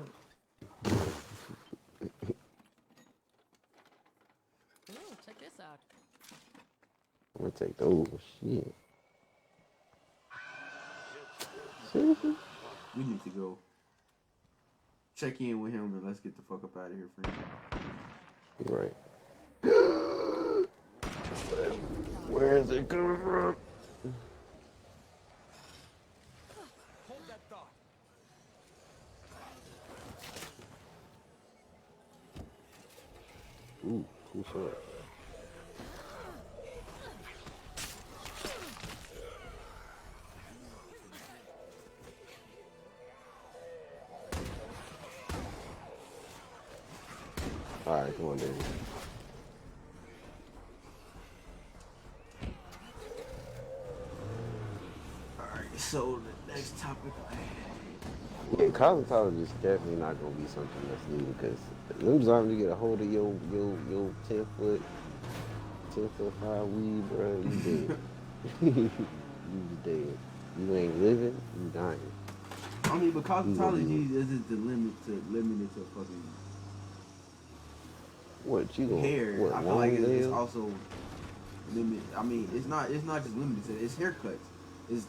Ooh, check this out. I'm gonna take those. Shit. Seriously? We need to go check in with him and let's get the fuck up out of here, friend. You're right. Where is it coming from? Hold that thought. Ooh, cool shot. Alright, come on, David. Alright, so the next topic I had. Yeah, cosmetology is definitely not gonna be something that's needed because them zombies get a hold of your 10 foot high weed, bro. You dead. You dead. You ain't living. You dying. I mean, but cosmetology isn't limited to fucking What you gonna? hair. What, I feel like it's nails? also limited. I mean, it's not just limited to it's haircuts. It's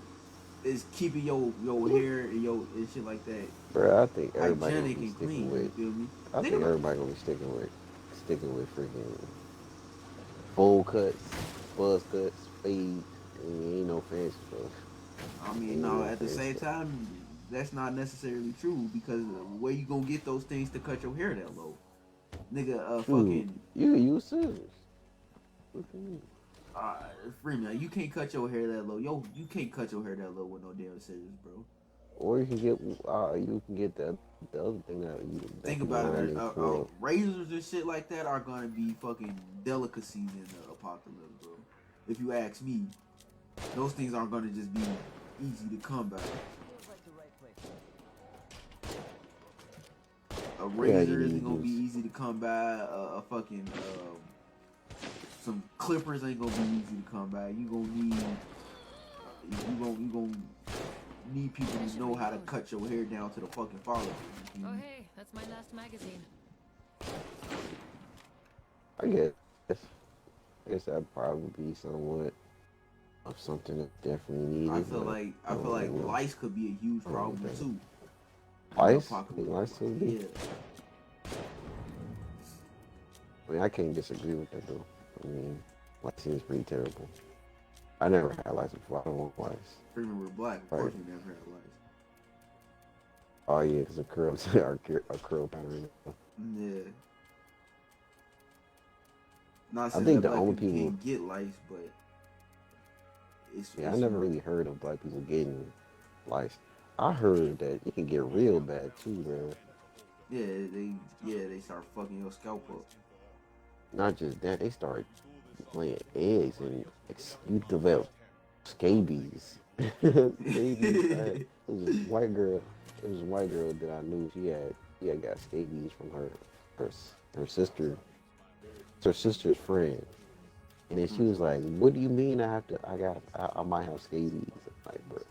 is keeping your hair and your and shit like that Bro, I think everybody gonna hygienic be and sticking clean. You with. feel me? I think Nigga, everybody gonna be sticking with freaking bowl cuts, buzz cuts, fades. Ain't no fancy stuff. I mean, Ain't no. no At the fancy same stuff. time, that's not necessarily true because where you gonna get those things to cut your hair that low, nigga? Shoot, Fucking you can use scissors. What you mean? uh, Freeman, you can't cut your hair that low. Yo, you can't cut your hair that low with no damn scissors, bro. Or you can get the other thing that Think you about line it. it for. Razors and shit like that are gonna be fucking delicacies in the apocalypse, bro. If you ask me, those things aren't gonna just be easy to come by. A razor you isn't gonna need be easy to come by. A fucking some clippers ain't gonna be easy to come by. You gonna need people to know how to cut your hair down to the fucking follicles. Oh hey, that's my last magazine. I guess that'd probably be somewhat of something that definitely needed. I feel like you know. lice could be a huge problem Okay. too. Lice? Apocalypse. Lice would be? Yeah. I mean, I can't disagree with that though. I mean, lice is pretty terrible. I never had lice before. I don't want lice. Freeman, we're black. Of course, we never had lice. Oh yeah, because of curls, our curl pattern. Yeah. Not I saying think that the black only people people- can't get lice, but Yeah, I never really heard of black people getting lice. I heard that it can get real bad too, bro. they start fucking your scalp up. Not just that, they start laying eggs and you develop scabies. Scabies. It was this white girl. It was a white girl that I knew. She had got scabies from her sister. It's her sister's friend. And then she was like, "What do you mean I might have scabies?" I'm like, bro,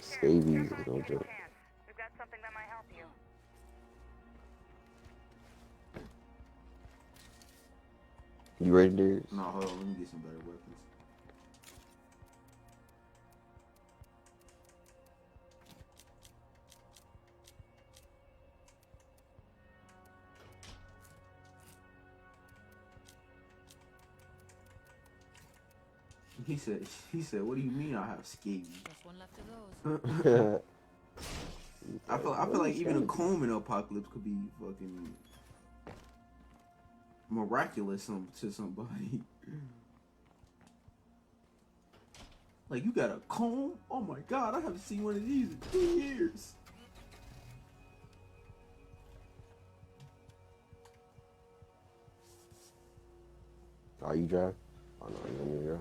scabies is no joke. We've got something that might help you. You ready, Darius? No, hold on, let me get some better weapons. He said, what do you mean I have scabies? Just one left of those. I feel like even a comb in apocalypse could be fucking miraculous to somebody. Like, you got a comb? Oh my god, I haven't seen one of these in 2 years. Are you drive? Oh no, you want me to drive?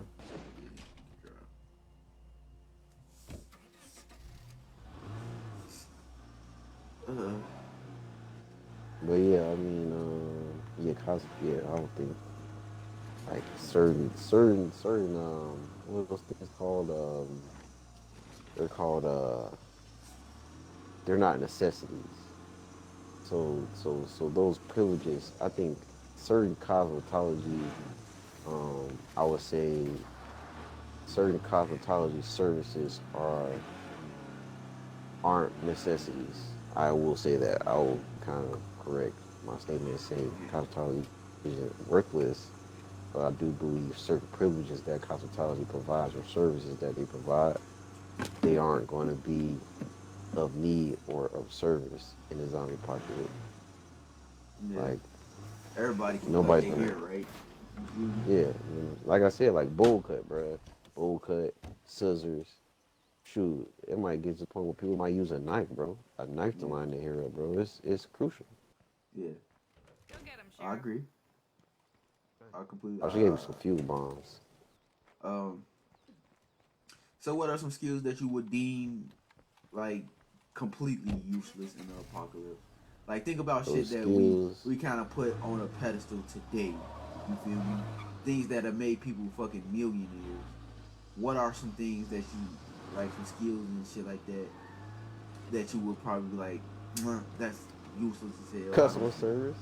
But yeah, I mean, I don't think like certain what are those things called? They're called they're not necessities. So those privileges, I think certain cosmetology, I would say certain cosmetology services aren't necessities. I will say that. I will kind of correct my statement and say cosmetology isn't worthless, but I do believe certain privileges that cosmetology provides or services that they provide, they aren't going to be of need or of service in the zombie apocalypse. Yeah. Like Everybody can nobody- cut their hair, right? yeah, you know, like I said, like bowl cut, bruh. Bowl cut, scissors. Shoot, it might get to the point where people might use a knife, bro. A knife to line their hair up, bro. It's crucial. Yeah, Go get him, I Sheriff. agree. I completely. I should give you some fuel bombs. So what are some skills that you would deem like completely useless in the apocalypse? Like, think about Those shit that skills. we kind of put on a pedestal today. You feel me? Things that have made people fucking millionaires. What are some things that you like, some skills and shit like that you would probably be like, "Mwah, that's useless as hell." Customer service.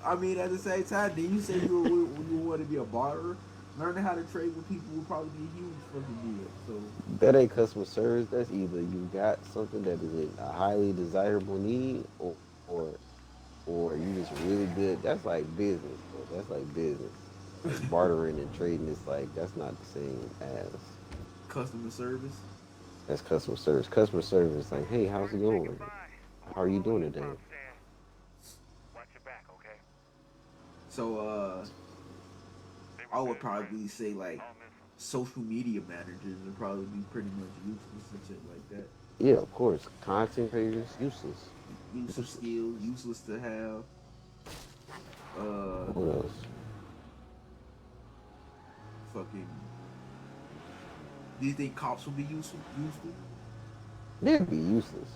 I mean, at the same time, did you say you want to be a barber? Learning how to trade with people would probably be a huge fucking deal. So That ain't customer service. That's either you got something that is a highly desirable need, or or you just really good. That's like business, bro. That's like business. Like bartering and trading is like that's not the same as customer service. that's customer service. Customer service is like, hey, how's it Say going? goodbye. How are you doing Mom today? said, watch your back, okay? So They I were would good friends. probably say like I'll miss 'em. social media managers would probably be pretty much useless and shit like that. Yeah, of course. Content creators useless. Useless Useless. skills, useless to have. What else? Fucking. Do you think cops will be useful? They'd be useless.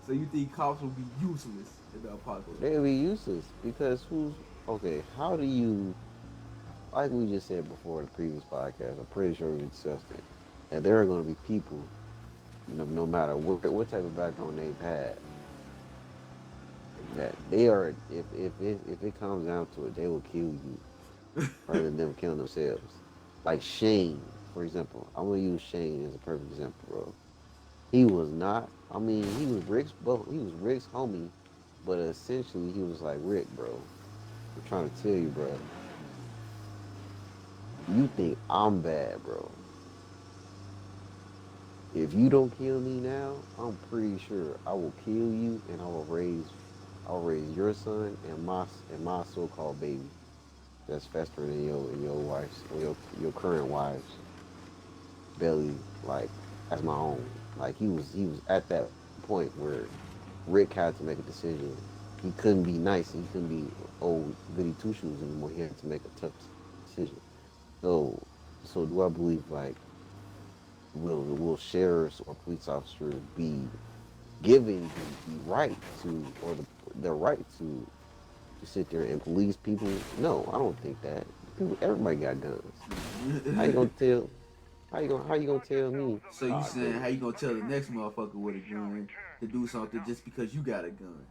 So you think cops will be useless in the apocalypse? They'd be useless because who's okay? How do you, like we just said before in the previous podcast? I'm pretty sure we discussed it. And there are going to be people, no matter what type of background they've had, that they are. If it comes down to it, they will kill you rather than them killing themselves. Like Shane, for example. I'm gonna use Shane as a perfect example, bro. He was not. I mean, he was Rick's, but he was Rick's homie, but essentially he was like Rick, bro. I'm trying to tell you, bro. You think I'm bad, bro? If you don't kill me now, I'm pretty sure I will kill you, and I'll raise your son and my so-called baby that's festering in your wife's your current wife's belly, like as my own. Like he was at that point where Rick had to make a decision. He couldn't be nice. He couldn't be old goody two shoes anymore. He had to make a tough decision. So so do I believe like will sheriffs or police officers be given the right to or the right to sit there and police people? No, I don't think that. Everybody got guns. How you gonna tell? How you gonna tell me? So you "Ah, saying dude, how you gonna tell the next motherfucker with a gun to do something just because you got a gun?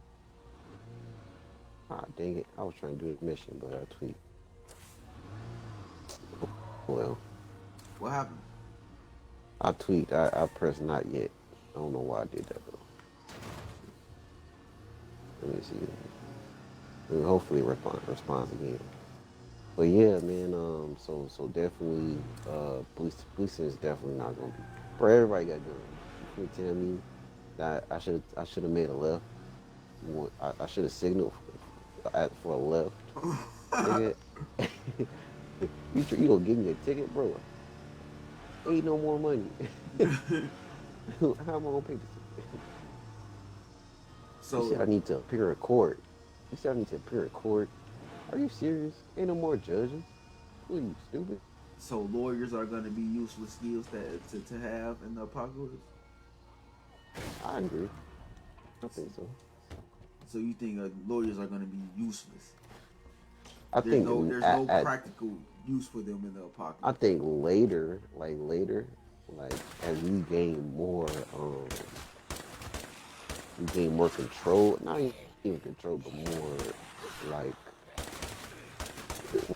ah, dang it, I was trying to do this mission, but I tweet. Well, What happened? I tweet. I pressed not yet. I don't know why I did that though. Let me see. I mean, hopefully it responds again. But yeah, man. So definitely, policing is definitely not gonna be. Bro, everybody got guns. You can't tell me that I should have made a left. I should have signaled for a left, nigga. You gonna give me a ticket, bro? Ain't no more money. How am I gonna pay this? You So said I need to appear in court. You said I need to appear in court. Are you serious? Ain't no more judges. What are you, stupid? so lawyers are gonna be useless skills to have in the apocalypse. I agree. I think so. So you think lawyers are gonna be useless? I think There's no practical use for them in the apocalypse. I think later, like as we gain more control. Not even control, but more like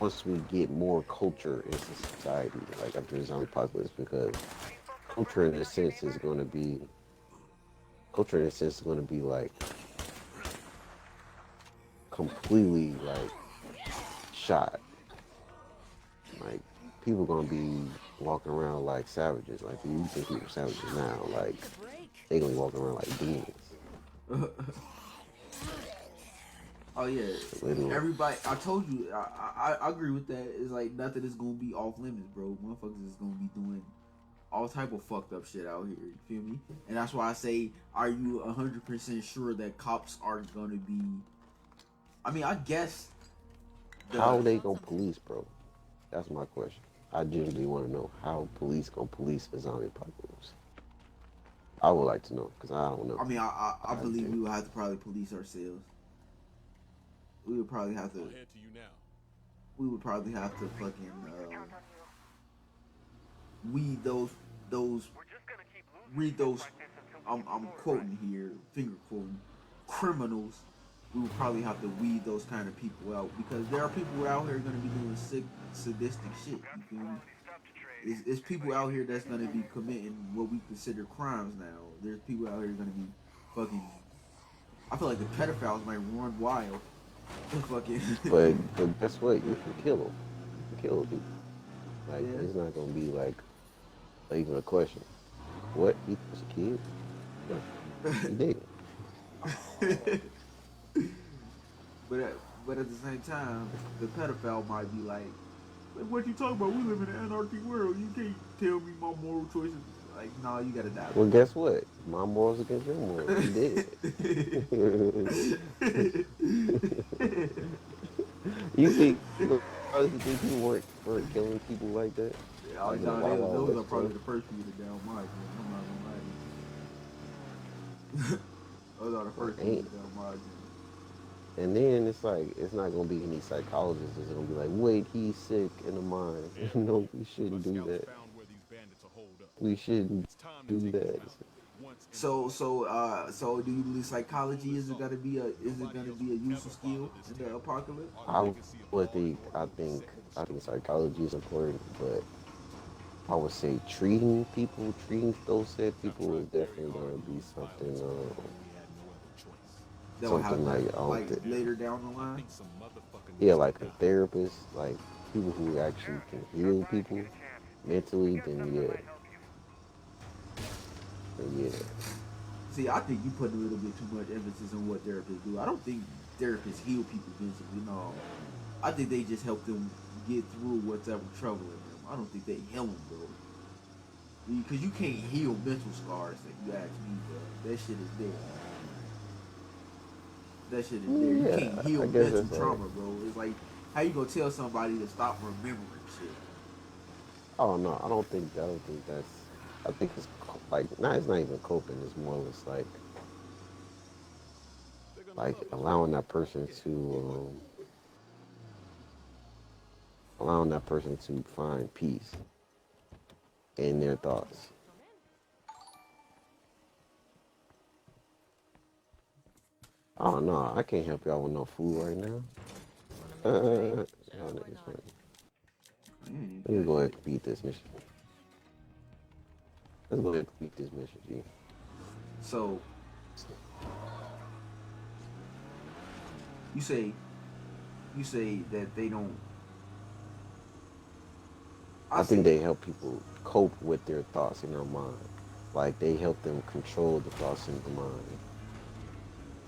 once we get more culture into society, like after the zombie apocalypse, because culture in a sense is going to be like completely like shot. Like people gonna be walking around like savages. Like you think people savages now, like they gonna be walking around like demons. Oh yeah, Literally. everybody. I told you, I agree with that. It's like nothing is gonna be off limits, bro. Motherfuckers is gonna be doing all type of fucked up shit out here. You feel me? And that's why I say, are you 100% sure that cops are gonna be? I mean, I guess. How they gonna police, bro? That's my question. I genuinely want to know how police gonna police a zombie apocalypse. I would like to know because I don't know. I mean, I believe do. we would have to probably police ourselves. We would probably have to. I'll head to you now. We would probably have to fucking weed those We're just gonna keep losing read those. like this until we I'm get I'm more quoting here, finger quoting, criminals we will probably have to weed those kind of people out because there are people out here going to be doing sick, sadistic shit. You feel me? It's people out here that's going to be committing what we consider crimes now. There's people out here going to be fucking. I feel like the pedophiles might run wild. Fucking. But guess what? You can kill them. You can kill people. Like Yeah. it's not gonna be like even a question. What? He was a kid? No, he did. But at the same time, the pedophile might be like, "What you talking about? We live in an anarchic world. You can't tell me my moral choices." Like, nah, you gotta die. Well, guess what? My morals against your morals. He did. You think people weren't killing people like that? Oh, Like, nah, Wild Wild those are West probably stuff? the first people to down my gym. I'm not gonna lie to you. Those are the first people to down my gym. And then it's like it's not gonna be any psychologists. It's gonna be like, wait, he's sick in the mind. No, we shouldn't do that. Found where these bandits are holed up. We shouldn't It's time to do take that. this mountain once and So do you believe psychology is it gonna be a useful skill in the apocalypse? I think psychology is important, but I would say treating those said people is definitely gonna be something. That will Something happen like later down the line. some motherfucking yeah, like a therapist, like people who actually can heal people mentally. Then yeah. See, I think you put a little bit too much emphasis on what therapists do. I don't think therapists heal people mentally. No, I think they just help them get through whatever troubling them. I don't think they heal them, bro. Because you can't heal mental scars. If you ask me, bro, that shit is there. That shit is there. You Yeah, can't heal I guess mental that's trauma, bro. It's like how you gonna tell somebody to stop remembering shit? Oh no, I don't think that's. I think it's it's not even coping. It's more or less like allowing that person to find peace in their thoughts. Oh no, I can't help y'all with no food right now. Y'all niggas funny. Let me go ahead and complete this mission. Let's go ahead and complete this mission, G. So you say that they don't. I think they help people cope with their thoughts in their mind. Like they help them control the thoughts in the mind.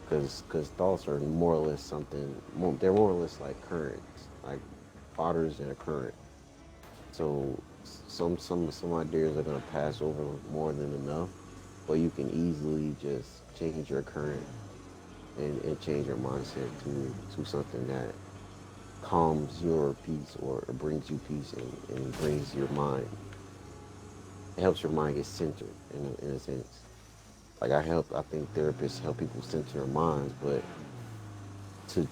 Because thoughts are more or less they're more or less like currents, like waters in a current. So some ideas are gonna pass over more than enough, but you can easily just change your current and change your mindset to something that calms your peace or brings you peace and brings your mind. It helps your mind get centered in a sense. Like I think therapists help people center their minds, but to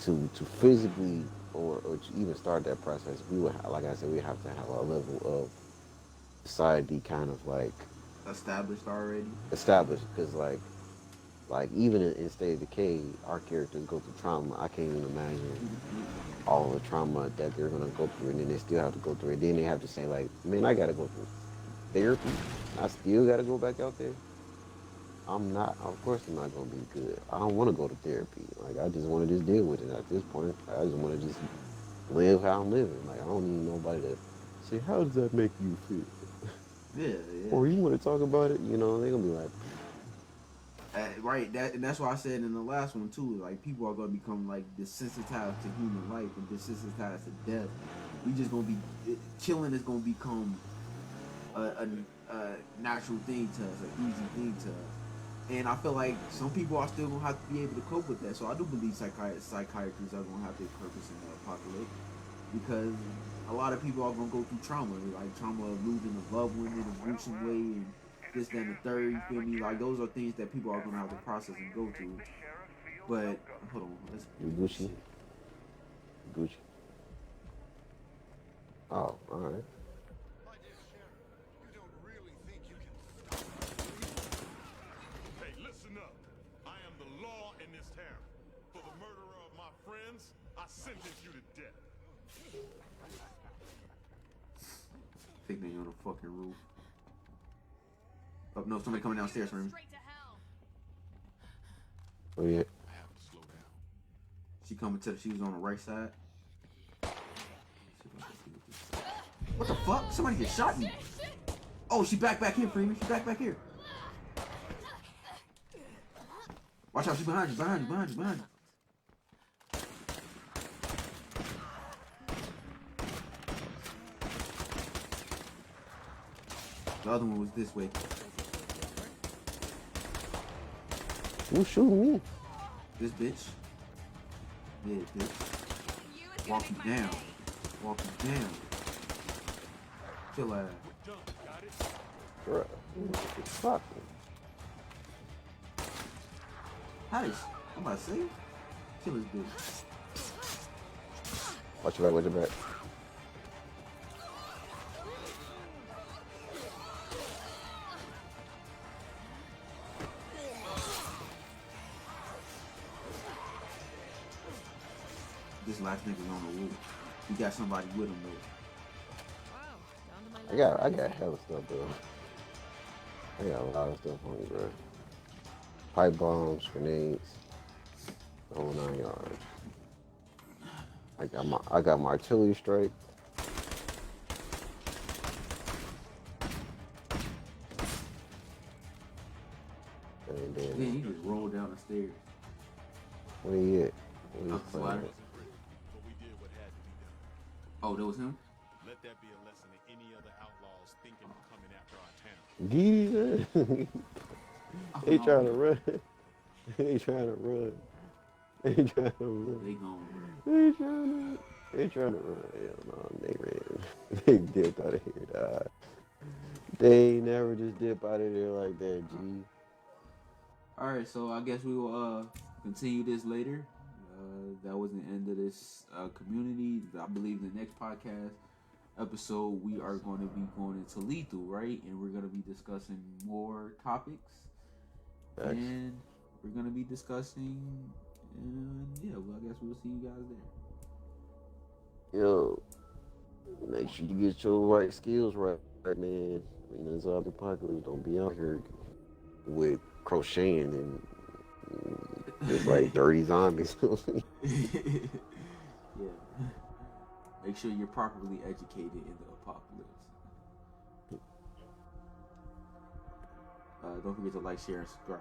physically or to even start that process, we would, like I said, we have to have a level of society kind of like established already. established, because like even in State of Decay, our characters go through trauma. I can't even imagine all the trauma that they're gonna go through, and then they still have to go through it. Then they have to say like, man, I gotta go through therapy. I still gotta go back out there. Of course I'm not gonna be good. I don't wanna go to therapy. Like I just wanna just deal with it at this point. I just wanna just live how I'm living. Like I don't need nobody to say, how does that make you feel? Yeah. Or you wanna talk about it? You know, they're gonna be like, Right. That's why I said in the last one too. Like people are gonna become like desensitized to human life and desensitized to death. We just gonna be killing is gonna become a natural thing to us, an easy thing to us. And I feel like some people are still gonna have to be able to cope with that. So I do believe psychiatrists are gonna have their purpose in the apocalypse because a lot of people are gonna go through trauma, like trauma of losing a loved one in a gruesome way and this, that, and the third. You feel me? Like those are things that people are gonna have to process and go through. But hold on, let's Gucci. Oh, all right. My dear Sheriff, you don't really think you can stop me? Hey, listen up. I am the law in this town. For the murder sentence you to death. I think they're on the fucking roof. Oh no, somebody coming downstairs from me. Straight to hell. Oh yeah. I have to slow down. She coming to she was on the right side. What the fuck? Somebody just shot me. Oh, she back here, Freeman. She back here. Watch out, she's behind you. The other one was this way. Who's shooting me? This bitch. Yeah, bitch. You is gonna Walk make you my down. day. Walk you down. Chill out. Done. Got it? Bruh. Fuck. Nice. I'm about to say. Kill this bitch. Watch your back, watch your back. This last nigga's on the roof. He got somebody with him though. Wow, down to my I got hella stuff, bro. I got a lot of stuff on me, bro. Pipe bombs, grenades, the whole 9 yards. I got my artillery strike. And Then then he just rolled down the stairs. where he at? Where he Up the playing ladder. at? But we did what had to be done. Oh, that was him? Let that be a lesson to any other outlaws thinking of coming after our town. Get it. They trying to run. They trying to run. They trying to run. They gone. They trying to run. Hell no, they ran. They dipped out of here, dog. They ain't never just dip out of there like that, G. Alright, so I guess we will continue this later. That was the end of this community. I believe the next podcast episode we are going to be going into lethal, right? And we're going to be discussing more topics. Thanks. And we're going to be discussing, and yeah, well, I guess we'll see you guys there. Yo, make sure you get your right skills right, man. I mean, it's all the apocalypse. Don't be out here with crocheting and there's like 30 zombies. Yeah. Make sure you're properly educated in the apocalypse. Don't forget to like, share, and subscribe.